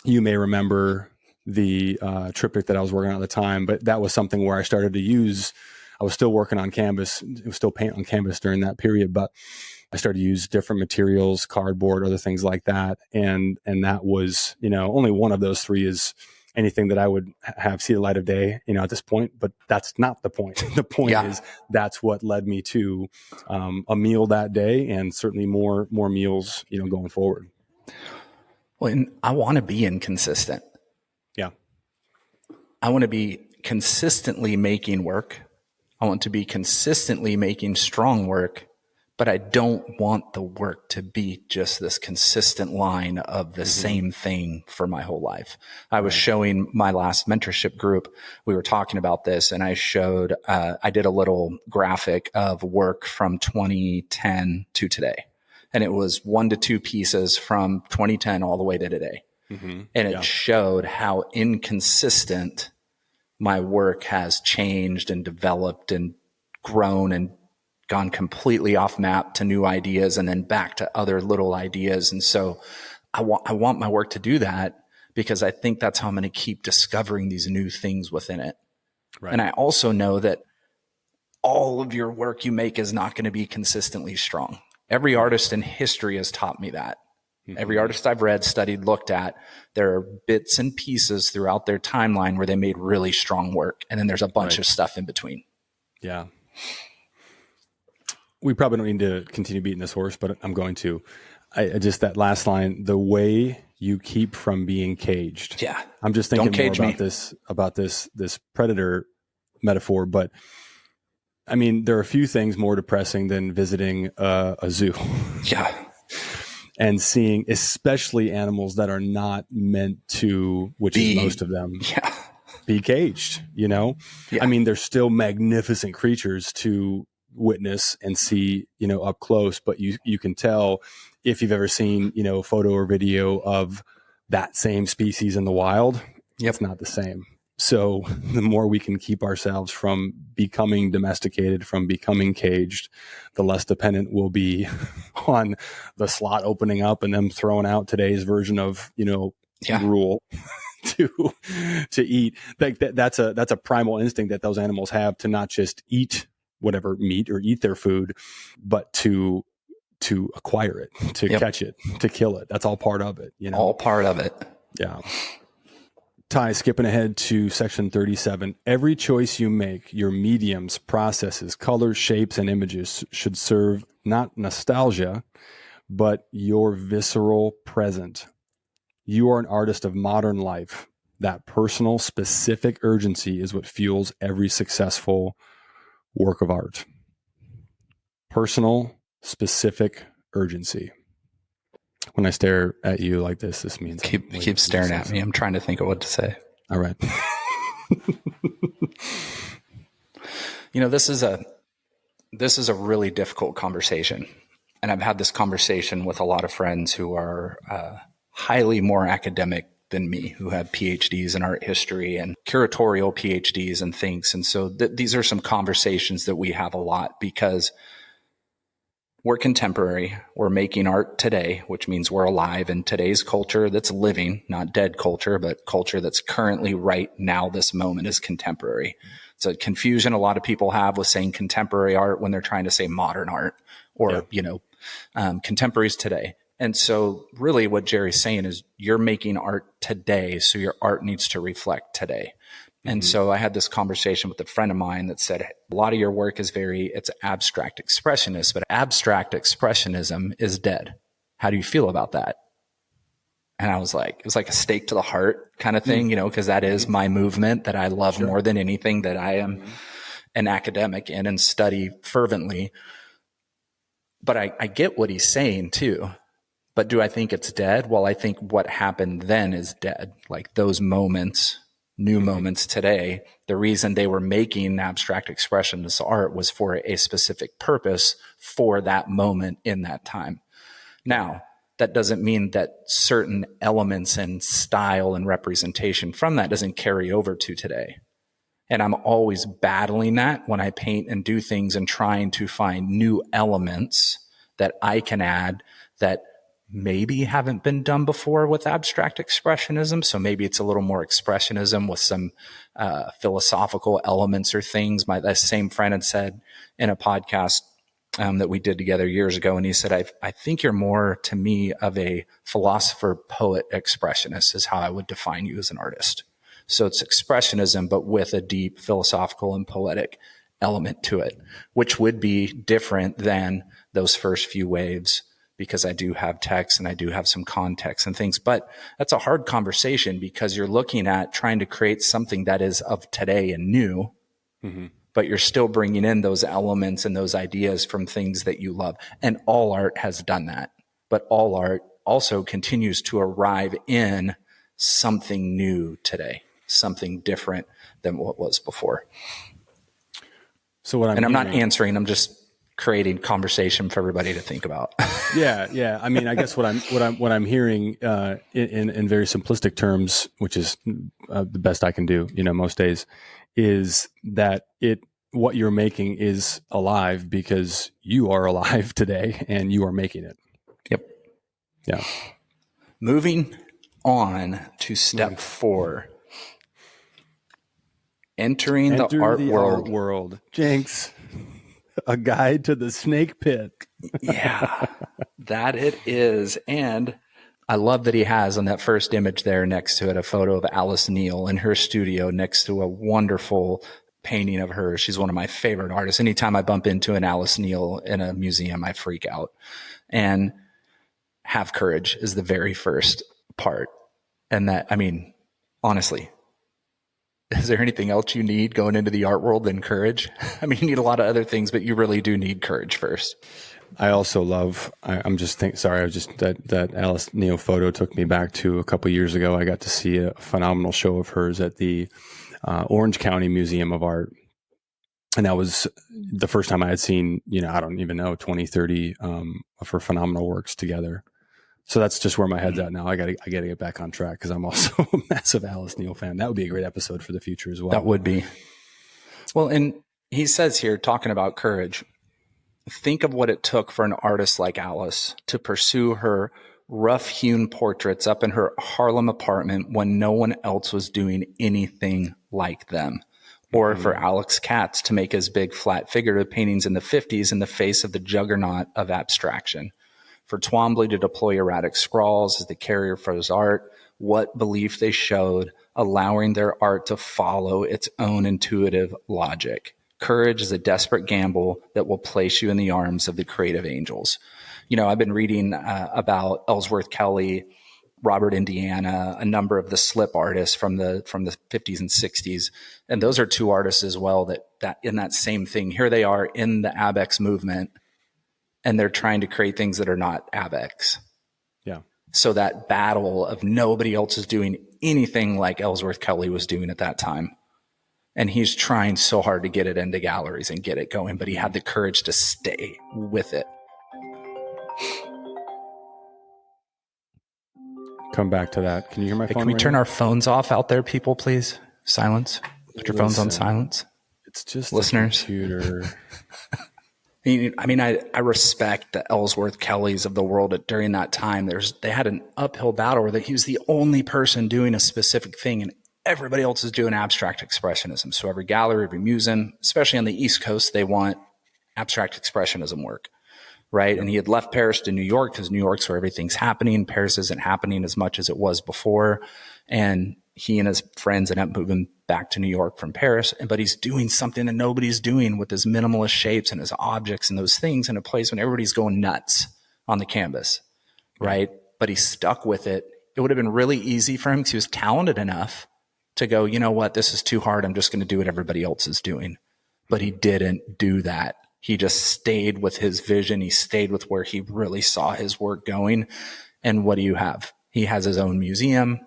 You may remember the triptych that I was working on at the time, but that was something where I started to use. I was still working on canvas. It was still paint on canvas during that period, but I started to use different materials, cardboard, other things like that. And that was, only one of those three is anything that I would have see the light of day, at this point, but that's not the point. The point is that's what led me to a meal that day, and certainly more meals, going forward. Well, and I want to be inconsistent. Yeah. I want to be consistently making work. I want to be consistently making strong work, but I don't want the work to be just this consistent line of the same thing for my whole life. I was showing my last mentorship group. We were talking about this, and I showed, I did a little graphic of work from 2010 to today. And it was 1 to 2 pieces from 2010 all the way to today. Mm-hmm. And it showed how inconsistent my work has changed and developed and grown and gone completely off map to new ideas and then back to other little ideas. And so I want my work to do that because I think that's how I'm going to keep discovering these new things within it. Right. And I also know that all of your work you make is not going to be consistently strong. Every artist in history has taught me that. Mm-hmm. Every artist I've read, studied, looked at, there are bits and pieces throughout their timeline where they made really strong work. And then there's a bunch of stuff in between. Yeah. We probably don't need to continue beating this horse, but I'm going to. I just, that last line, the way you keep from being caged. Yeah. I'm just thinking more about this predator metaphor, but I mean, there are a few things more depressing than visiting a zoo. Yeah. And seeing especially animals that are not meant to, which is most of them, be caged, you know? Yeah. I mean, they're still magnificent creatures to witness and see, you know, up close, but you can tell if you've ever seen, you know, a photo or video of that same species in the wild, it's not the same. So the more we can keep ourselves from becoming domesticated, from becoming caged, the less dependent we'll be on the slot opening up and them throwing out today's version of, you know, gruel to eat. Like that's a primal instinct that those animals have, to not just eat whatever meat or eat their food, but to acquire it, to catch it, to kill it. That's all part of it, you know. All part of it. Yeah. Ty, skipping ahead to section 37. Every choice you make, your mediums, processes, colors, shapes, and images should serve not nostalgia, but your visceral present. You are an artist of modern life. That personal, specific urgency is what fuels every successful work of art. Personal, specific urgency. When I stare at you like this means keep staring at me. I'm trying to think of what to say. All right. You know, this is a really difficult conversation, and I've had this conversation with a lot of friends who are highly more academic than me, who have PhDs in art history and curatorial PhDs and things. And so these are some conversations that we have a lot, because we're contemporary. We're making art today, which means we're alive in today's culture that's living, not dead culture, but culture that's currently right now. This moment is contemporary. It's a confusion a lot of people have with saying contemporary art when they're trying to say modern art or, contemporaries today. And so really what Jerry's saying is you're making art today, so your art needs to reflect today. And so I had this conversation with a friend of mine that said, a lot of your work is it's abstract expressionist, but abstract expressionism is dead. How do you feel about that? And I was like, it was like a stake to the heart kind of thing, you know, because that is my movement that I love more than anything, that I am an academic in and study fervently. But I get what he's saying too. But do I think it's dead? Well, I think what happened then is dead. Like those moments, new moments today, the reason they were making abstract expressionist art was for a specific purpose for that moment in that time. Now, that doesn't mean that certain elements and style and representation from that doesn't carry over to today. And I'm always battling that when I paint and do things and trying to find new elements that I can add that maybe haven't been done before with abstract expressionism. So maybe it's a little more expressionism with some philosophical elements or things. That same friend had said in a podcast that we did together years ago, and he said, I think you're more to me of a philosopher, poet, expressionist is how I would define you as an artist. So it's expressionism, but with a deep philosophical and poetic element to it, which would be different than those first few waves, because I do have text and I do have some context and things. But that's a hard conversation, because you're looking at trying to create something that is of today and new, but you're still bringing in those elements and those ideas from things that you love. And all art has done that. But all art also continues to arrive in something new today, something different than what was before. So I'm not answering, I'm just creating conversation for everybody to think about. Yeah. I mean, I guess what I'm hearing in very simplistic terms, which is the best I can do, you know, most days, is that what you're making is alive because you are alive today and you are making it. Yep. Yeah. Moving on to step 4. Entering the art world. Jinx. A guide to the snake pit. Yeah, that it is. And I love that he has on that first image there next to it a photo of Alice Neal in her studio next to a wonderful painting of her. She's one of my favorite artists. Anytime I bump into an Alice Neal in a museum, I freak out. And have courage is the very first part. And that, I mean, honestly, is there anything else you need going into the art world than courage? I mean, you need a lot of other things, but you really do need courage first. I also love, I'm just thinking, sorry, I was just, that Alice Neal photo took me back to a couple of years ago. I got to see a phenomenal show of hers at the Orange County Museum of Art. And that was the first time I had seen, I don't even know, 20, 30 of her phenomenal works together. So that's just where my head's at now. I gotta get back on track because I'm also a massive Alice Neal fan. That would be a great episode for the future as well. That would be. Well, and he says here, talking about courage, think of what it took for an artist like Alice to pursue her rough-hewn portraits up in her Harlem apartment when no one else was doing anything like them. Or for Alex Katz to make his big flat figurative paintings in the 50s in the face of the juggernaut of abstraction. For Twombly to deploy erratic scrawls as the carrier for his art, what belief they showed, allowing their art to follow its own intuitive logic. Courage is a desperate gamble that will place you in the arms of the creative angels. I've been reading about Ellsworth Kelly, Robert Indiana, a number of the slip artists from the 50s and 60s. And those are two artists as well that in that same thing. Here they are in the ABEX movement, and they're trying to create things that are not ABEX. Yeah. So that battle of nobody else is doing anything like Ellsworth Kelly was doing at that time. And he's trying so hard to get it into galleries and get it going, but he had the courage to stay with it. Come back to that. Can you hear my phone? Can we turn our phones off out there, people, please? Silence. Put your phones on silence. It's just listeners. A computer. I mean, I respect the Ellsworth Kellys of the world during that time. They had an uphill battle where he was the only person doing a specific thing, and everybody else is doing abstract expressionism. So every gallery, every museum, especially on the East Coast, they want abstract expressionism work, right? And he had left Paris to New York because New York's where everything's happening. Paris isn't happening as much as it was before. And he and his friends ended up moving back to New York from Paris. But he's doing something that nobody's doing with his minimalist shapes and his objects and those things in a place when everybody's going nuts on the canvas, right? But he stuck with it. It would have been really easy for him because he was talented enough to go, you know what, this is too hard. I'm just going to do what everybody else is doing. But he didn't do that. He just stayed with his vision. He stayed with where he really saw his work going. And what do you have? He has his own museum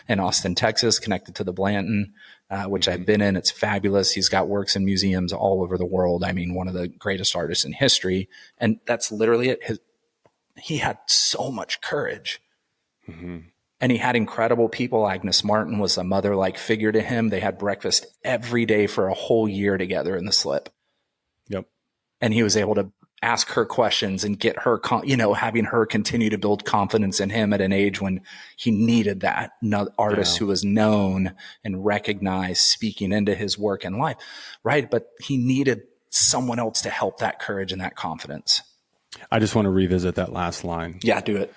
in Austin, Texas, connected to the Blanton, which I've been in. It's fabulous. He's got works in museums all over the world. I mean, one of the greatest artists in history. And that's literally it. He had so much courage. Mm-hmm. And he had incredible people. Agnes Martin was a mother-like figure to him. They had breakfast every day for a whole year together in the slip. Yep. And he was able to ask her questions and get her, having her continue to build confidence in him at an age when he needed that artist who was known and recognized speaking into his work and life, right? But he needed someone else to help that courage and that confidence. I just want to revisit that last line. Yeah, do it.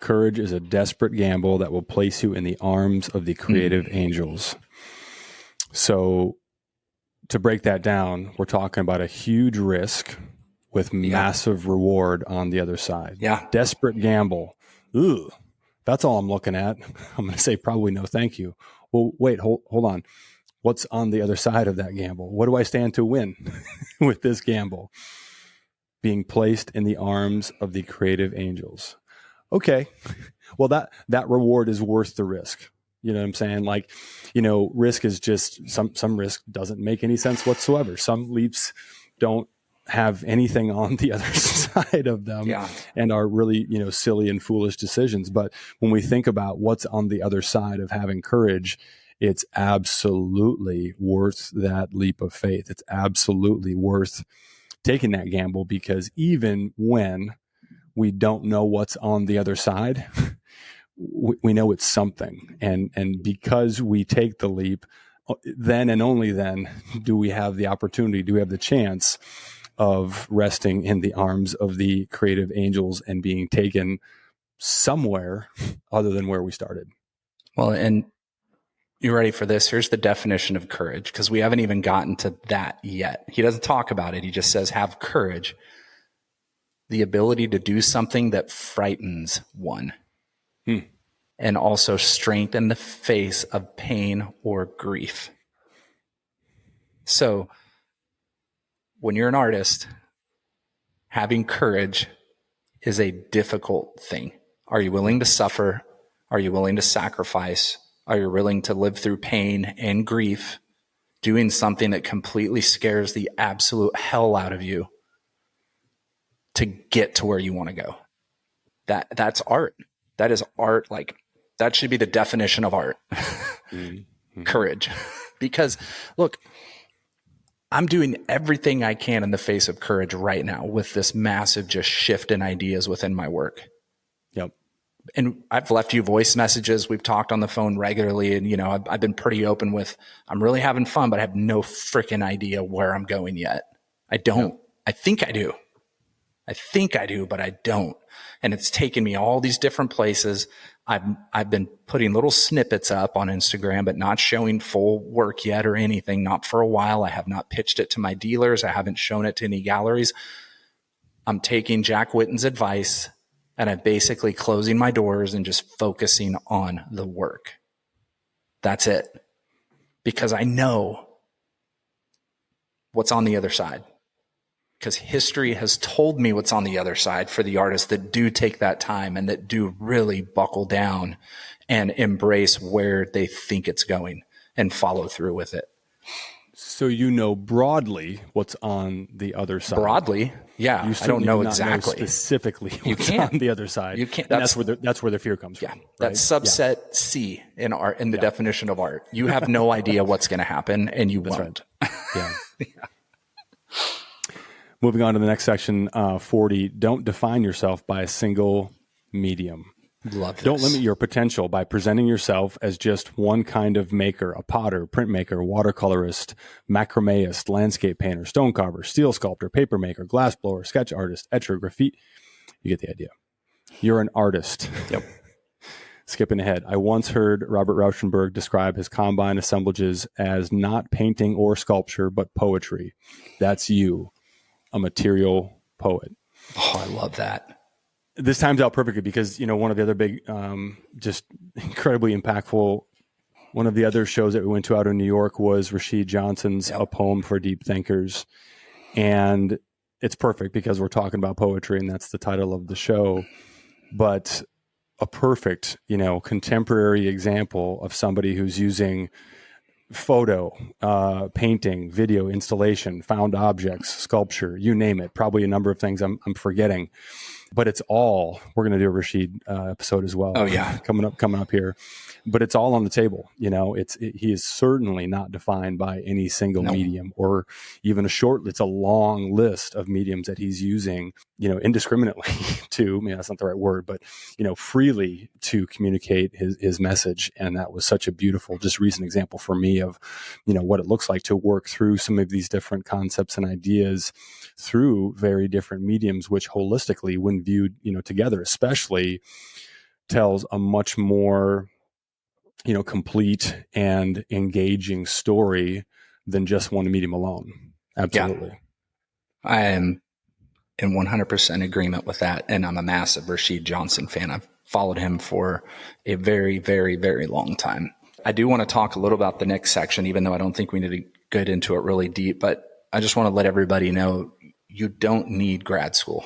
Courage is a desperate gamble that will place you in the arms of the creative angels. So to break that down, we're talking about a huge risk with massive reward on the other side. Yeah. Desperate gamble. Ooh, that's all I'm looking at. I'm going to say probably no, thank you. Well, wait, hold on. What's on the other side of that gamble? What do I stand to win with this gamble? Being placed in the arms of the creative angels. Okay. Well, that reward is worth the risk. You know what I'm saying? Like, risk is just some risk doesn't make any sense whatsoever. Some leaps don't have anything on the other side of them and are really, silly and foolish decisions. But when we think about what's on the other side of having courage, it's absolutely worth that leap of faith. It's absolutely worth taking that gamble, because even when we don't know what's on the other side, we know it's something. And because we take the leap, then and only then do we have the opportunity, do we have the chance of resting in the arms of the creative angels and being taken somewhere other than where we started. Well, and you ready for this? Here's the definition of courage, because we haven't even gotten to that yet. He doesn't talk about it. He just says, have courage, the ability to do something that frightens one, and also strength in the face of pain or grief. So when you're an artist, having courage is a difficult thing. Are you willing to suffer? Are you willing to sacrifice? Are you willing to live through pain and grief, doing something that completely scares the absolute hell out of you to get to where you want to go? That's art. That is art. Like, that should be the definition of art. Courage. Because look, I'm doing everything I can in the face of courage right now with this massive just shift in ideas within my work. Yep. And I've left you voice messages. We've talked on the phone regularly. And, I've been pretty open with, I'm really having fun, but I have no freaking idea where I'm going yet. I don't. Yep. I think I do, but I don't. And it's taken me all these different places. I've been putting little snippets up on Instagram, but not showing full work yet or anything, not for a while. I have not pitched it to my dealers. I haven't shown it to any galleries. I'm taking Jack Whitten's advice, and I'm basically closing my doors and just focusing on the work. That's it. Because I know what's on the other side. Because history has told me what's on the other side for the artists that do take that time and that do really buckle down and embrace where they think it's going and follow through with it. So broadly what's on the other side. Broadly, yeah. I don't know exactly. Know specifically what's on the other side. You can't. That's where the fear comes from. Right? That's subset C in art, in the definition of art. You have no idea what's going to happen, and you won't. Right. Yeah. Moving on to the next section, 40, don't define yourself by a single medium. Love this. Don't limit your potential by presenting yourself as just one kind of maker, a potter, printmaker, watercolorist, macrameist, landscape painter, stone carver, steel sculptor, paper maker, glass blower, sketch artist, etcher, graffiti. You get the idea. You're an artist. Yep. Skipping ahead. I once heard Robert Rauschenberg describe his combine assemblages as not painting or sculpture, but poetry. That's you. A material poet. Oh, I love that. This times out perfectly because, one of the other big, just incredibly impactful, one of the other shows that we went to out in New York was Rashid Johnson's A Poem for Deep Thinkers. And it's perfect because we're talking about poetry and that's the title of the show. But a perfect, contemporary example of somebody who's using photo, painting, video, installation, found objects, sculpture, you name it. Probably a number of things I'm forgetting, but it's all, we're going to do a Rashid episode as well. Oh yeah. Coming up here, but it's all on the table. He is certainly not defined by any single medium or even it's a long list of mediums that he's using, indiscriminately that's not the right word, but, freely to communicate his message. And that was such a beautiful, just recent example for me of, what it looks like to work through some of these different concepts and ideas through very different mediums, which holistically, when viewed, together, especially tells a much more, complete and engaging story than just one medium alone. Absolutely. Yeah. I am in 100% agreement with that. And I'm a massive Rashid Johnson fan. I've followed him for a very, very, very long time. I do want to talk a little about the next section, even though I don't think we need to get into it really deep, but I just want to let everybody know you don't need grad school.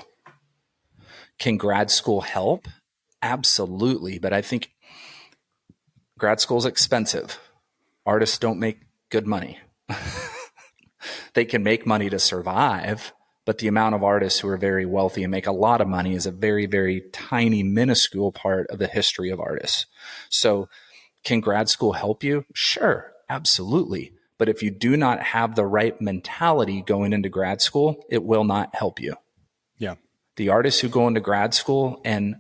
Can grad school help? Absolutely. But I think grad school is expensive. Artists don't make good money. They can make money to survive, but the amount of artists who are very wealthy and make a lot of money is a very, very tiny, minuscule part of the history of artists. So can grad school help you? Sure, absolutely. But if you do not have the right mentality going into grad school, it will not help you. Yeah. The artists who go into grad school and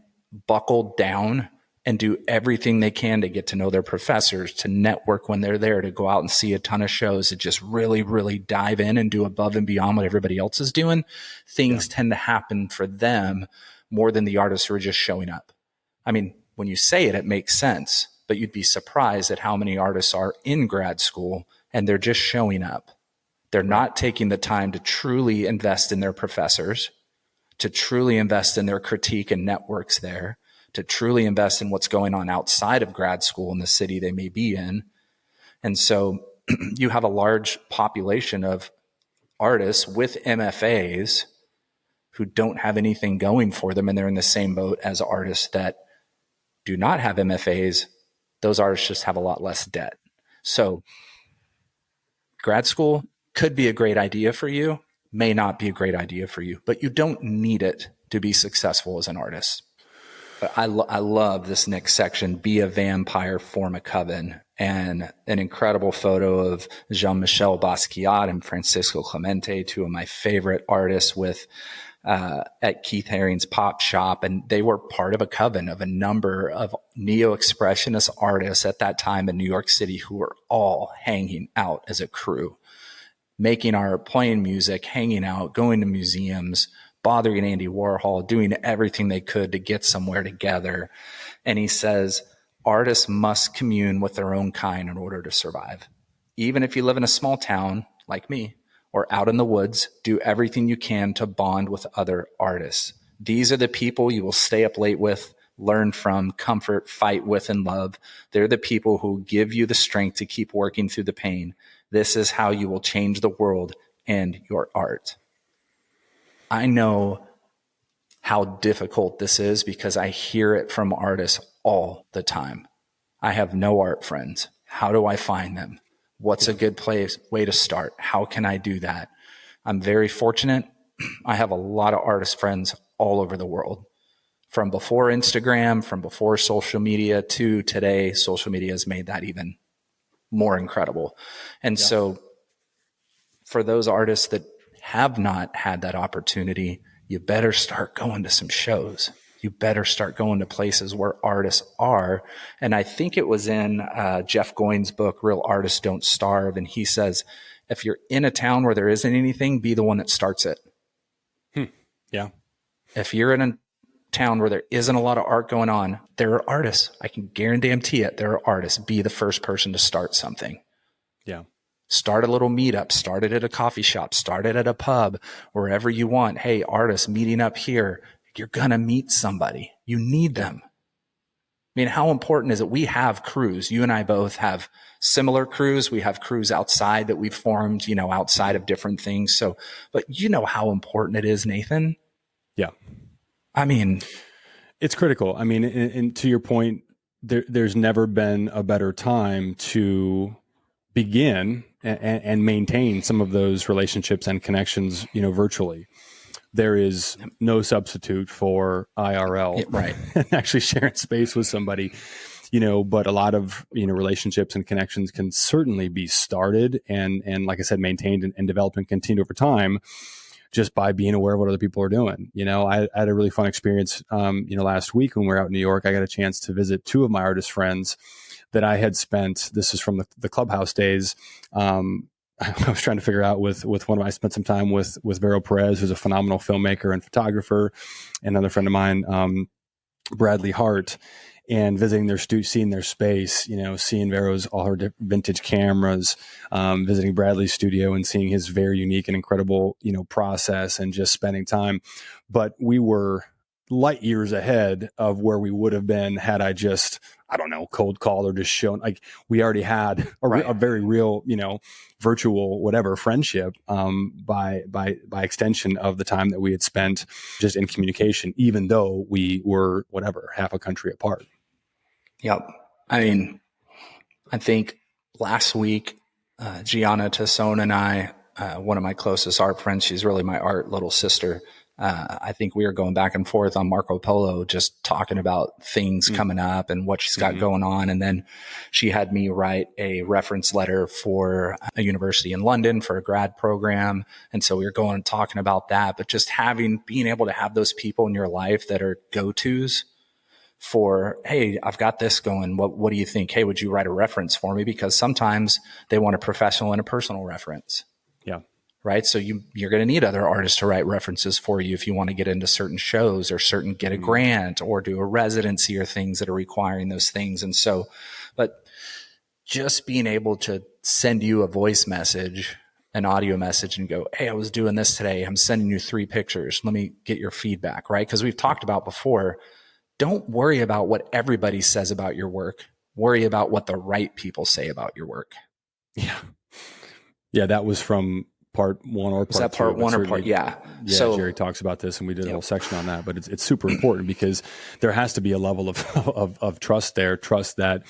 buckle down and do everything they can to get to know their professors, to network when they're there, to go out and see a ton of shows, to just really, really dive in and do above and beyond what everybody else is doing, things tend to happen for them more than the artists who are just showing up. I mean, when you say it, it makes sense, but you'd be surprised at how many artists are in grad school and they're just showing up. They're not taking the time to truly invest in their professors, to truly invest in their critique and networks there, to truly invest in what's going on outside of grad school in the city they may be in. And so you have a large population of artists with MFAs who don't have anything going for them, and they're in the same boat as artists that do not have MFAs. Those artists just have a lot less debt. So grad school could be a great idea for you, may not be a great idea for you, but you don't need it to be successful as an artist. But I love this next section, be a vampire, form a coven, and an incredible photo of Jean-Michel Basquiat and Francisco Clemente, two of my favorite artists at Keith Haring's Pop Shop. And they were part of a coven of a number of neo-expressionist artists at that time in New York City who were all hanging out as a crew, making art, playing music, hanging out, going to museums, bothering Andy Warhol, doing everything they could to get somewhere together. And he says, artists must commune with their own kind in order to survive. Even if you live in a small town like me or out in the woods, do everything you can to bond with other artists. These are the people you will stay up late with, learn from, comfort, fight with, and love. They're the people who give you the strength to keep working through the pain. This is how you will change the world and your art. I know how difficult this is because I hear it from artists all the time. I have no art friends. How do I find them? What's a good way to start? How can I do that? I'm very fortunate. I have a lot of artist friends all over the world. From before Instagram, from before social media to today, social media has made that even more incredible. And so for those artists that have not had that opportunity, you better start going to some shows. You better start going to places where artists are. And I think it was in Jeff Goins' book, Real Artists Don't Starve. And he says, if you're in a town where there isn't anything, be the one that starts it. Yeah. If you're in a town where there isn't a lot of art going on, there are artists. I can guarantee it. There are artists. Be the first person to start something. Yeah. Start a little meetup, start it at a coffee shop, start it at a pub, wherever you want. Hey, artists meeting up here. You're going to meet somebody. You need them. I mean, how important is it? We have crews. You and I both have similar crews. We have crews outside that we've formed, outside of different things. So, but you know how important it is, Nathan. Yeah. I mean, it's critical. I mean, and to your point, there's never been a better time to begin and maintain some of those relationships and connections, virtually. There is no substitute for IRL, right? And actually sharing space with somebody, but a lot of, relationships and connections can certainly be started and like I said, maintained and developed and continued over time just by being aware of what other people are doing. I had a really fun experience, last week when we were out in New York. I got a chance to visit two of my artist friends that I had spent, this is from the Clubhouse days. I was trying to figure out with one of them, I spent some time with Vero Perez, who's a phenomenal filmmaker and photographer, and another friend of mine, Bradley Hart, and visiting their seeing their space, seeing Vero's, all her vintage cameras, visiting Bradley's studio and seeing his very unique and incredible, process and just spending time. But we were light years ahead of where we would have been had I just, cold call or just shown, like we already had a very real, virtual, whatever friendship, by extension of the time that we had spent just in communication, even though we were half a country apart. Yep. I mean, I think last week, Gianna Tassone and I, one of my closest art friends, she's really my art little sister. I think we were going back and forth on Marco Polo, just talking about things coming up and what she's got going on. And then she had me write a reference letter for a university in London for a grad program. And so we were going and talking about that, but just being able to have those people in your life that are go-tos, for, hey, I've got this going. What do you think? Hey, would you write a reference for me? Because sometimes they want a professional and a personal reference. Yeah. Right. So you're going to need other artists to write references for you if you want to get into certain shows or get a grant or do a residency or things that are requiring those things. And so, but just being able to send you a voice message, an audio message, and go, hey, I was doing this today. I'm sending you 3 pictures. Let me get your feedback. Right. Because we've talked about before, don't worry about what everybody says about your work. Worry about what the right people say about your work. Yeah. Yeah. That was from part 1 or part 2. Was that part 1 or part? Yeah. Yeah. So Jerry talks about this, and we did a whole section on that, but it's super important because there has to be a level of trust there, trust that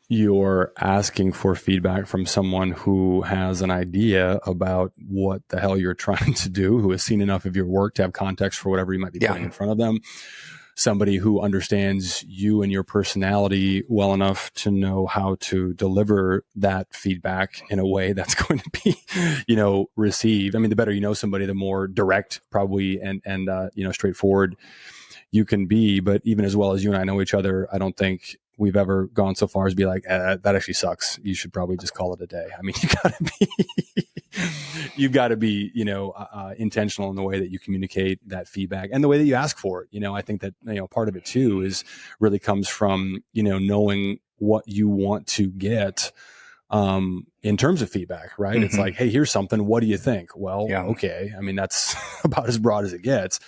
you're asking for feedback from someone who has an idea about what the hell you're trying to do, who has seen enough of your work to have context for whatever you might be putting in front of them. Somebody who understands you and your personality well enough to know how to deliver that feedback in a way that's going to be, received. I mean, the better you know somebody, the more direct probably and straightforward you can be. But even as well as you and I know each other, I don't think we've ever gone so far as be like, that actually sucks. You should probably just call it a day. I mean, you've got to be, intentional in the way that you communicate that feedback and the way that you ask for it. I think that, part of it too really comes from, knowing what you want to get, in terms of feedback, right? Mm-hmm. It's like, hey, here's something. What do you think? Well, okay. I mean, that's about as broad as it gets.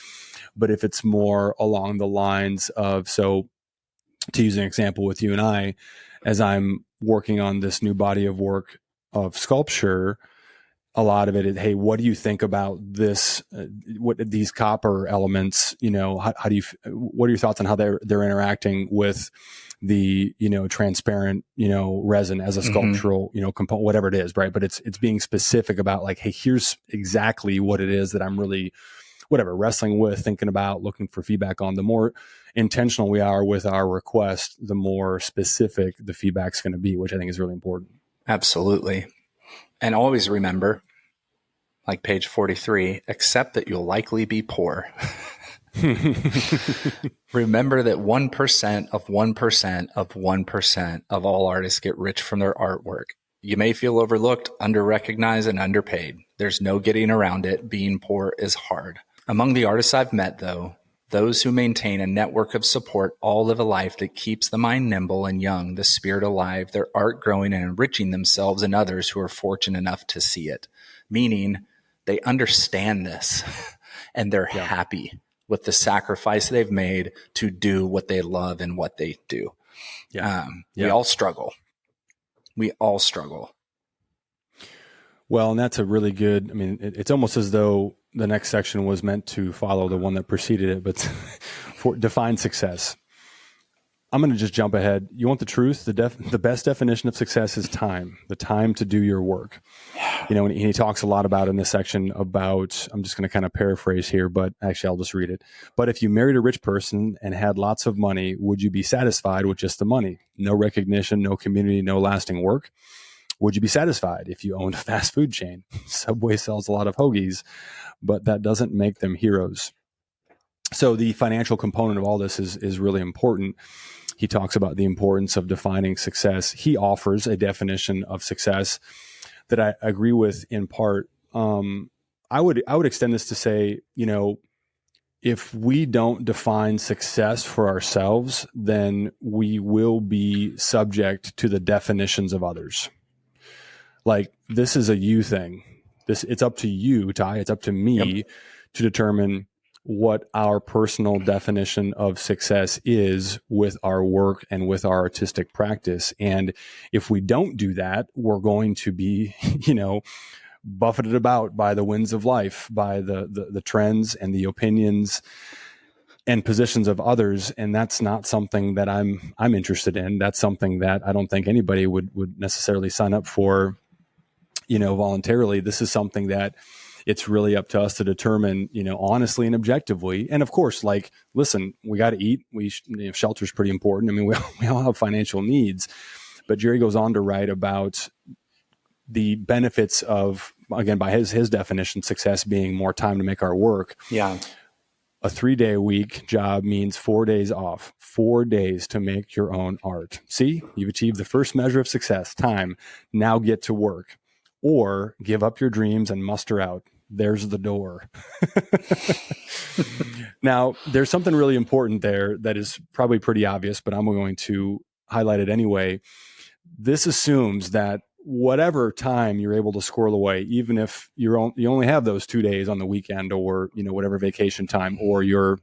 But if it's more along the lines of, so to use an example with you and I, as I'm working on this new body of work of sculpture, a lot of it is, hey, what do you think about this? What these copper elements? How do you? What are your thoughts on how they're interacting with the transparent resin as a sculptural component, whatever it is, right? But it's being specific about like, hey, here's exactly what it is that I'm really wrestling with, thinking about, looking for feedback on. The more intentional we are with our request, the more specific the feedback's going to be, which I think is really important. Absolutely. And always remember, like page 43, accept that you'll likely be poor. Remember that 1% of 1% of 1% of all artists get rich from their artwork. You may feel overlooked, under-recognized, and underpaid. There's no getting around it. Being poor is hard. Among the artists I've met, though, those who maintain a network of support all live a life that keeps the mind nimble and young, the spirit alive, their art growing and enriching themselves and others who are fortunate enough to see it. Meaning they understand this and they're happy with the sacrifice they've made to do what they love and what they do. We all struggle. We all struggle. Well, and that's a really good, it's almost as though the next section was meant to follow the one that preceded it, but for define success. I'm going to just jump ahead. You want the truth? The best definition of success is time, the time to do your work. And he talks a lot about in this section about, I'm just going to kind of paraphrase here, but actually I'll just read it. But if you married a rich person and had lots of money, would you be satisfied with just the money? No recognition, no community, no lasting work? Would you be satisfied if you owned a fast food chain? Subway sells a lot of hoagies, but that doesn't make them heroes. So the financial component of all this is really important. He talks about the importance of defining success. He offers a definition of success that I agree with in part. I would extend this to say, if we don't define success for ourselves, then we will be subject to the definitions of others. Like, this is a you thing. It's up to you, Ty. It's up to me to determine what our personal definition of success is with our work and with our artistic practice. And if we don't do that, we're going to be, buffeted about by the winds of life, by the trends and the opinions and positions of others. And that's not something that I'm interested in. That's something that I don't think anybody would necessarily sign up for, voluntarily. This is something that it's really up to us to determine, honestly and objectively. And of course, like, listen, we got to eat. Shelter's pretty important. We all have financial needs, but Jerry goes on to write about the benefits of, again, by his definition, success being more time to make our work. Yeah. A 3-day-a-week job means 4 days off, 4 days to make your own art. See, you've achieved the first measure of success, time. Now get to work. Or give up your dreams and muster out. There's the door. Now, there's something really important there that is probably pretty obvious, but I'm going to highlight it anyway. This assumes that whatever time you're able to squirrel away, even if you only have those 2 days on the weekend, or whatever vacation time, or your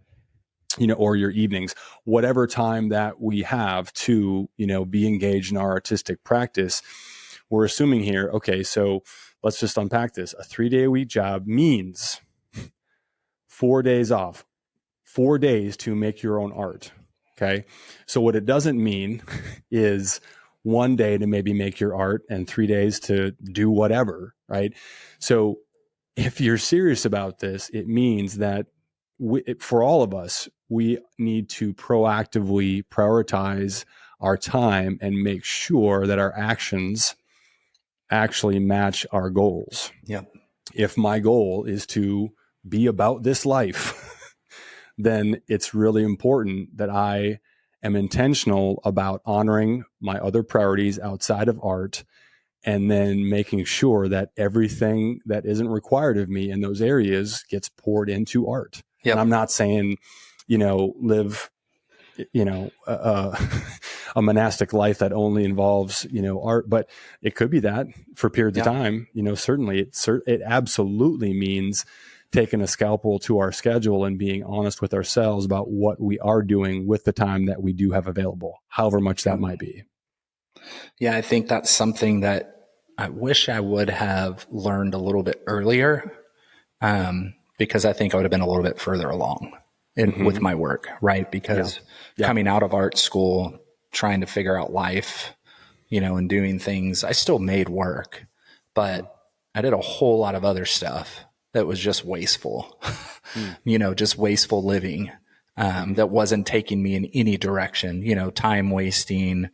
evenings, whatever time that we have to be engaged in our artistic practice, we're assuming here. Okay, so let's just unpack this. A 3-day-a-week job means 4 days off, 4 days to make your own art. Okay, so what it doesn't mean is 1 day to maybe make your art and 3 days to do whatever, right? So if you're serious about this, it means that for all of us, we need to proactively prioritize our time and make sure that our actions actually match our goals. Yep. If my goal is to be about this life, then it's really important that I am intentional about honoring my other priorities outside of art, and then making sure that everything that isn't required of me in those areas gets poured into art. Yep. And I'm not saying, live, a monastic life that only involves, art, but it could be that for periods of time. Certainly it absolutely means taking a scalpel to our schedule and being honest with ourselves about what we are doing with the time that we do have available, however much that might be. Yeah, I think that's something that I wish I would have learned a little bit earlier, because I think I would have been a little bit further along with my work, right? Because coming out of art school, trying to figure out life, and doing things, I still made work, but I did a whole lot of other stuff that was just wasteful, just wasteful living, that wasn't taking me in any direction, time wasting,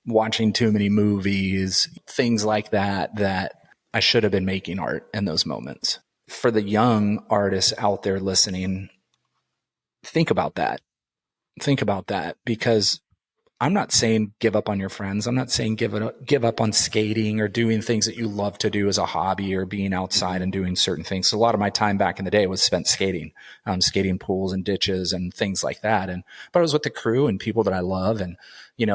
watching too many movies, things like that I should have been making art in those moments. For the young artists out there listening, think about that, because I'm not saying give up on your friends. I'm not saying give up on skating or doing things that you love to do as a hobby, or being outside and doing certain things. So a lot of my time back in the day was spent skating, skating pools and ditches and things like that. But I was with the crew and people that I love. And,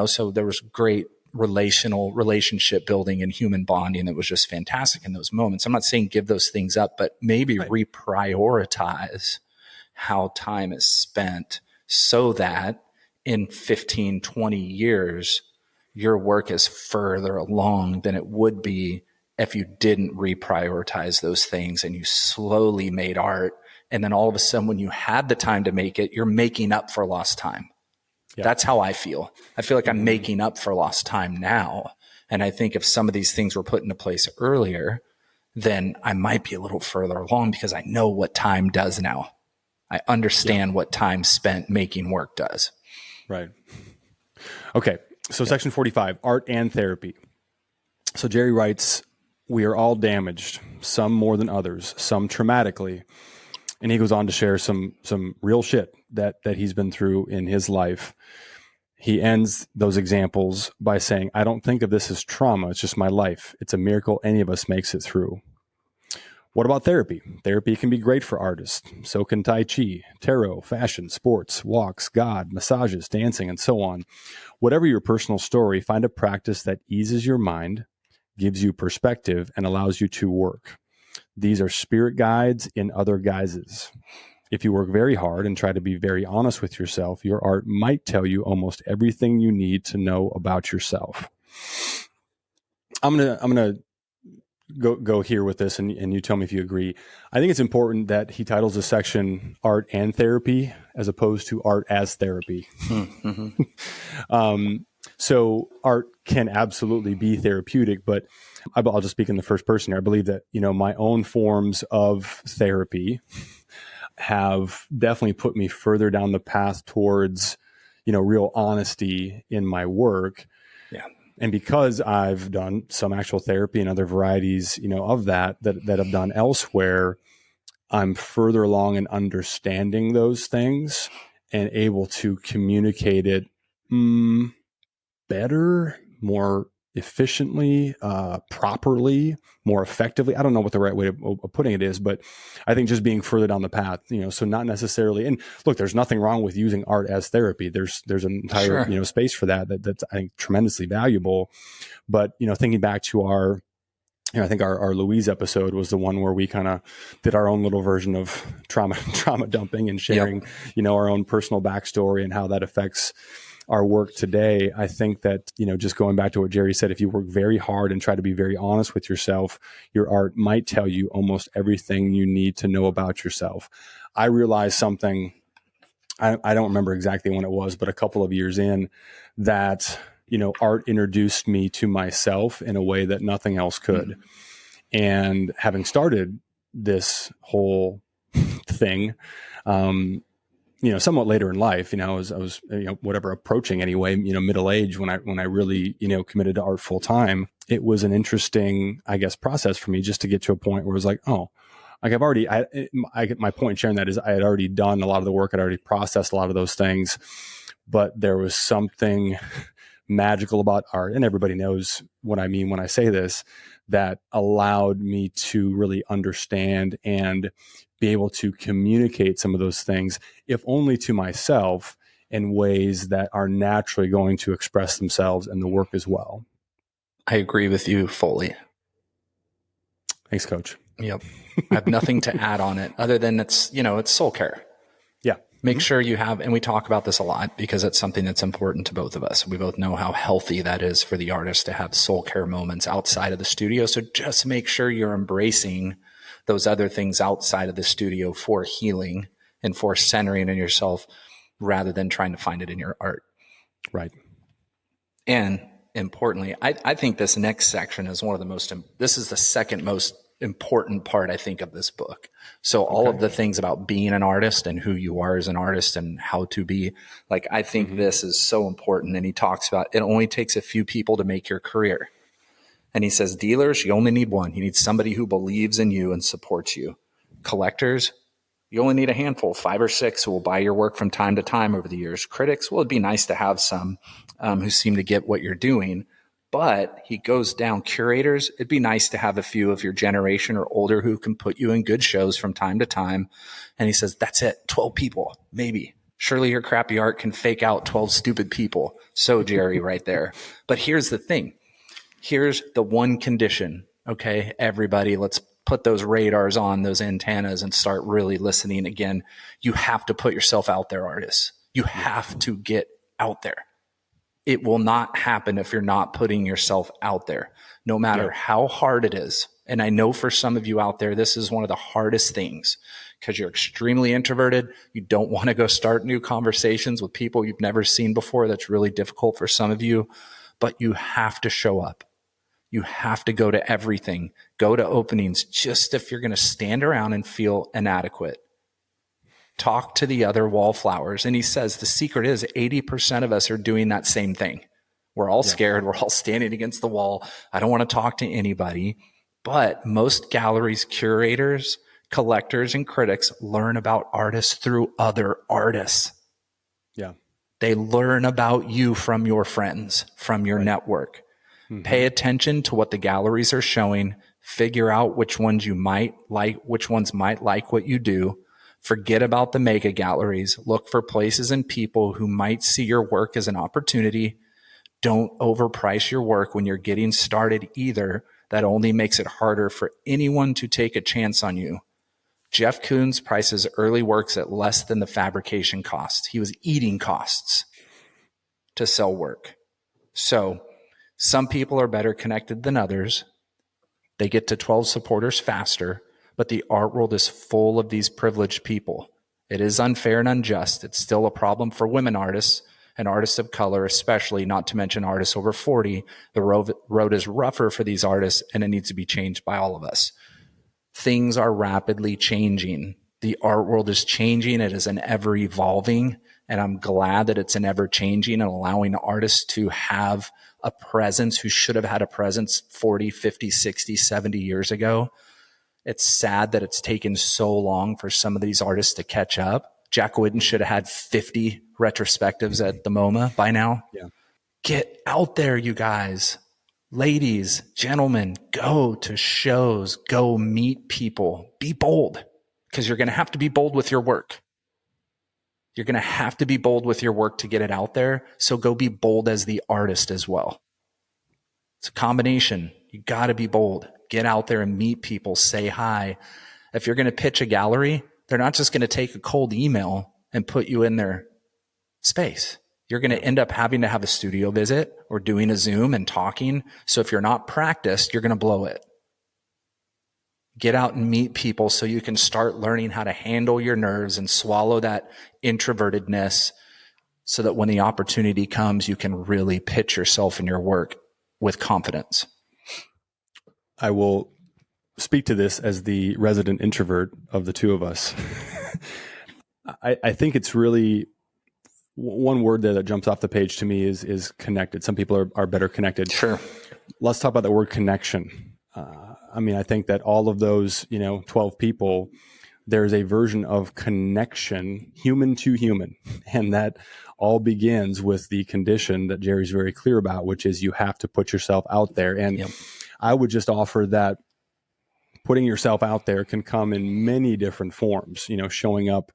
so there was great relationship building and human bonding that was just fantastic in those moments. I'm not saying give those things up, but maybe reprioritize how time is spent, so that in 15, 20 years, your work is further along than it would be if you didn't reprioritize those things and you slowly made art. And then all of a sudden, when you had the time to make it, you're making up for lost time. Yeah. That's how I feel. I feel like I'm making up for lost time now. And I think if some of these things were put into place earlier, then I might be a little further along, because I know what time does now. I understand what time spent making work does. Right. Okay. So section 45, art and therapy. So Jerry writes, we are all damaged, some more than others, some traumatically. And he goes on to share some real shit that he's been through in his life. He ends those examples by saying, I don't think of this as trauma. It's just my life. It's a miracle any of us makes it through. What about therapy? Therapy can be great for artists. So can Tai Chi, tarot, fashion, sports, walks, God, massages, dancing, and so on. Whatever your personal story, find a practice that eases your mind, gives you perspective, and allows you to work. These are spirit guides in other guises. If you work very hard and try to be very honest with yourself, your art might tell you almost everything you need to know about yourself. I'm gonna go here with this, and you tell me if you agree. I think it's important that he titles this section "Art and Therapy" as opposed to "Art as Therapy." So art can absolutely be therapeutic, but I'll just speak in the first person here. I believe that my own forms of therapy have definitely put me further down the path towards real honesty in my work. Yeah. And because I've done some actual therapy and other varieties, of that I've done elsewhere, I'm further along in understanding those things and able to communicate it better, more efficiently, properly, more effectively. I don't know what the right way of putting it is, but I think just being further down the path, so not necessarily, and look, there's nothing wrong with using art as therapy. There's an entire, Sure. space for that's, I think, tremendously valuable. But, thinking back to I think our Louise episode was the one where we kind of did our own little version of trauma dumping and sharing, our own personal backstory and how that affects our work today. I think that, just going back to what Jerry said, if you work very hard and try to be very honest with yourself, your art might tell you almost everything you need to know about yourself. I realized something, I don't remember exactly when it was, but a couple of years in, that art introduced me to myself in a way that nothing else could. And having started this whole thing, somewhat later in life, I was approaching anyway, middle age when I really, committed to art full time. It was an interesting, I guess, process for me just to get to a point where it was like, oh, like my point in sharing that is I had already done a lot of the work. I'd already processed a lot of those things, but there was something magical about art, and everybody knows what I mean when I say this, that allowed me to really understand and be able to communicate some of those things, if only to myself, in ways that are naturally going to express themselves in the work as well. I agree with you fully. Thanks, Coach. Yep. I have nothing to add on it other than it's soul care. Yeah. Make sure you have, and we talk about this a lot because it's something that's important to both of us. We both know how healthy that is for the artist to have soul care moments outside of the studio. So just make sure you're embracing those other things outside of the studio for healing and for centering in yourself rather than trying to find it in your art. Right. And importantly, I think this next section is this is the second most important part, I think, of this book. So all of the things about being an artist and who you are as an artist and how to be, like, I think this is so important. And he talks about it only takes a few people to make your career. And he says, dealers, you only need one. You need somebody who believes in you and supports you. Collectors, you only need a handful, 5 or 6, who will buy your work from time to time over the years. Critics, well, it'd be nice to have some who seem to get what you're doing. But he goes down, curators, it'd be nice to have a few of your generation or older who can put you in good shows from time to time. And he says, that's it, 12 people, maybe. Surely your crappy art can fake out 12 stupid people. So Jerry right there. But here's the thing. Here's the one condition. Okay, everybody, let's put those radars on, those antennas, and start really listening again. You have to put yourself out there, artists. You have to get out there. It will not happen if you're not putting yourself out there, no matter how hard it is. And I know for some of you out there, this is one of the hardest things because you're extremely introverted. You don't want to go start new conversations with people you've never seen before. That's really difficult for some of you, but you have to show up. You have to go to everything, go to openings, just if you're going to stand around and feel inadequate. Talk to the other wallflowers. And he says the secret is 80% of us are doing that same thing. We're all scared. We're all standing against the wall. I don't want to talk to anybody. But most galleries, curators, collectors, and critics learn about artists through other artists. Yeah. They learn about you from your friends, from your network. Pay attention to what the galleries are showing. Figure out which ones you might like, which ones might like what you do. Forget about the mega galleries. Look for places and people who might see your work as an opportunity. Don't overprice your work when you're getting started either. That only makes it harder for anyone to take a chance on you. Jeff Koons prices early works at less than the fabrication cost. He was eating costs to sell work. So some people are better connected than others. They get to 12 supporters faster. But the art world is full of these privileged people. It is unfair and unjust. It's still a problem for women artists and artists of color, especially, not to mention artists over 40. The road is rougher for these artists, and it needs to be changed by all of us. Things are rapidly changing. The art world is changing. It is an ever evolving, and I'm glad that it's an ever changing and allowing artists to have a presence who should have had a presence 40, 50, 60, 70 years ago. It's sad that it's taken so long for some of these artists to catch up. Jack Wooden should have had 50 retrospectives at the MoMA by now. Yeah. Get out there, you guys. Ladies, gentlemen, go to shows, go meet people, be bold, because you're going to have to be bold with your work. You're going to have to be bold with your work to get it out there. So go be bold as the artist as well. It's a combination. You got to be bold. Get out there and meet people, say hi. If you're going to pitch a gallery, they're not just going to take a cold email and put you in their space. You're going to end up having to have a studio visit or doing a Zoom and talking. So if you're not practiced, you're going to blow it. Get out and meet people so you can start learning how to handle your nerves and swallow that introvertedness so that when the opportunity comes, you can really pitch yourself and your work with confidence. I will speak to this as the resident introvert of the two of us. I think it's really one word there that jumps off the page to me is connected. Some people are better connected. Sure. Let's talk about the word connection. I mean, I think that all of those, 12 people, there's a version of connection, human to human. And that all begins with the condition that Jerry's very clear about, which is you have to put yourself out there. And Yep. I would just offer that putting yourself out there can come in many different forms. Showing up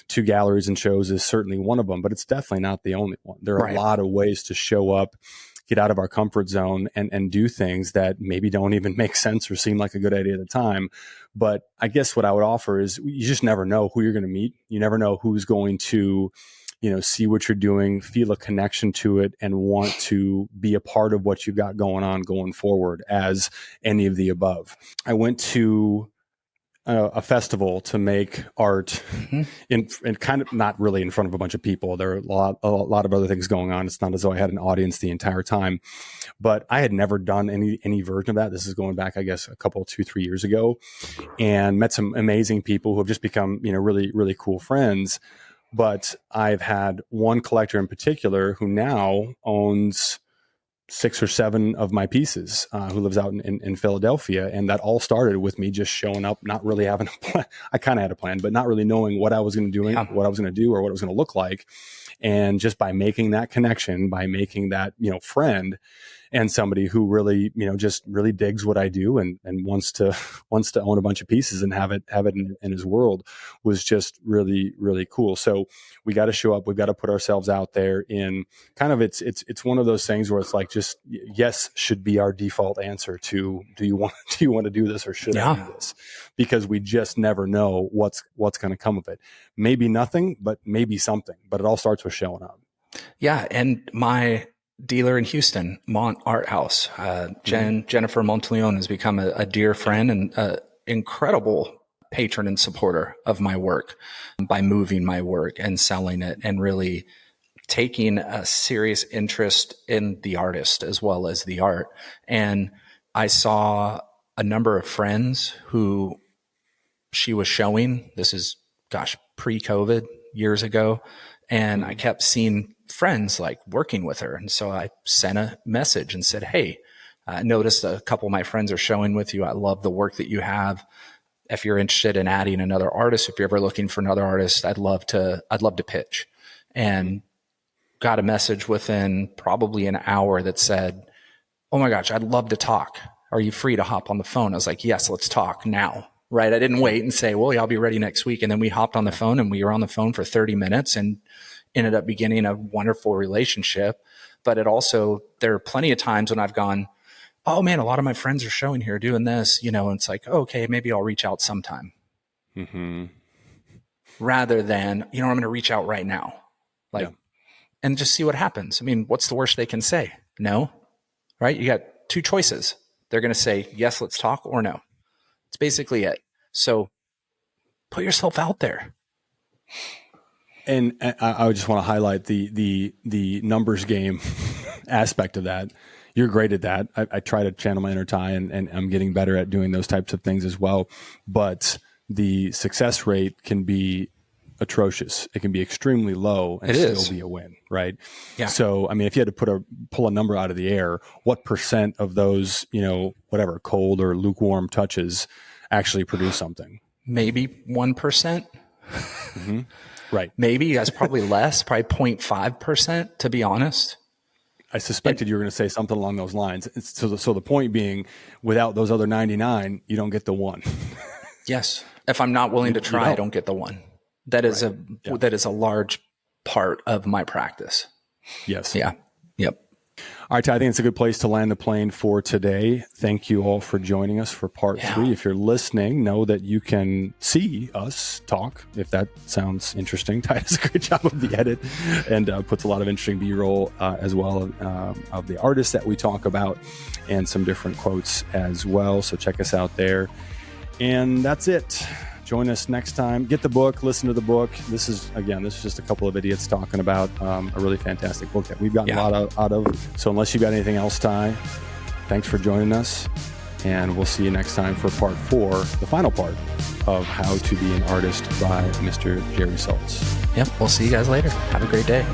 to galleries and shows is certainly one of them, but it's definitely not the only one. There are Right. a lot of ways to show up, get out of our comfort zone and do things that maybe don't even make sense or seem like a good idea at the time. But I guess what I would offer is you just never know who you're going to meet. You never know who's going to, see what you're doing, feel a connection to it, and want to be a part of what you've got going on going forward as any of the above. I went to a festival to make art in kind of not really in front of a bunch of people. There are a lot of other things going on. It's not as though I had an audience the entire time, but I had never done any version of that. This is going back, I guess, a couple, 2-3 years ago, and met some amazing people who have just become, really, really cool friends. But I've had one collector in particular who now owns 6 or 7 of my pieces, who lives out in Philadelphia. And that all started with me just showing up, not really having a plan. I kind of had a plan, but not really knowing what I was going to do, what I was going to do or what it was going to look like. And just by making that connection, by making that, friend and somebody who really, just really digs what I do and wants to own a bunch of pieces and have it in his world was just really, really cool. So we got to show up. We've got to put ourselves out there in kind of, it's one of those things where it's like, just yes should be our default answer to, do you want to do this or should I do this? Because we just never know what's going to come of it. Maybe nothing, but maybe something, but it all starts with showing up. Yeah. And my dealer in Houston, Mont Art House, Jennifer Monteleone has become a dear friend and an incredible patron and supporter of my work by moving my work and selling it and really taking a serious interest in the artist as well as the art. And I saw a number of friends who she was showing. This is, pre-COVID years ago. And I kept seeing friends like working with her. And so I sent a message and said, hey, I noticed a couple of my friends are showing with you. I love the work that you have. If you're interested in adding another artist, if you're ever looking for another artist, I'd love to pitch. And got a message within probably an hour that said, oh my gosh, I'd love to talk. Are you free to hop on the phone? I was like, yes, let's talk now. Right. I didn't wait and say, well, yeah, I'll be ready next week. And then we hopped on the phone and we were on the phone for 30 minutes and ended up beginning a wonderful relationship. But there are plenty of times when I've gone, oh man, a lot of my friends are showing here doing this, and it's like, oh, okay, maybe I'll reach out sometime. Mm-hmm. Rather than, I'm going to reach out right now. And just see what happens. I mean, what's the worst they can say? No, right? You got 2 choices. They're going to say, yes, let's talk, or no. It's basically it. So put yourself out there. And I just want to highlight the numbers game aspect of that. You're great at that. I try to channel my inner Ty, and I'm getting better at doing those types of things as well. But the success rate can be atrocious. It can be extremely low and still be a win, right? Yeah. So, I mean, if you had to pull a number out of the air, what % of those, cold or lukewarm touches actually produce something? Maybe 1%. Right. Maybe that's probably less, probably 0.5%, to be honest. I suspected you were going to say something along those lines. So the point being, without those other 99, you don't get the one. Yes. If I'm not willing to try, I don't get the one. That is that is a large part of my practice. Yes. Yeah. Yep. All right, Ty, I think it's a good place to land the plane for today. Thank you all for joining us for part 3. If you're listening, know that you can see us talk, if that sounds interesting. Ty does a great job of the edit and puts a lot of interesting B-roll as well of the artists that we talk about and some different quotes as well. So check us out there. And that's it. Join us next time. Get the book, listen to the book. This is just a couple of idiots talking about a really fantastic book that we've gotten a lot out of. So unless you've got anything else, Ty, thanks for joining us. And we'll see you next time for part 4, the final part of How to Be an Artist by Mr. Jerry Saltz. Yep. We'll see you guys later. Have a great day.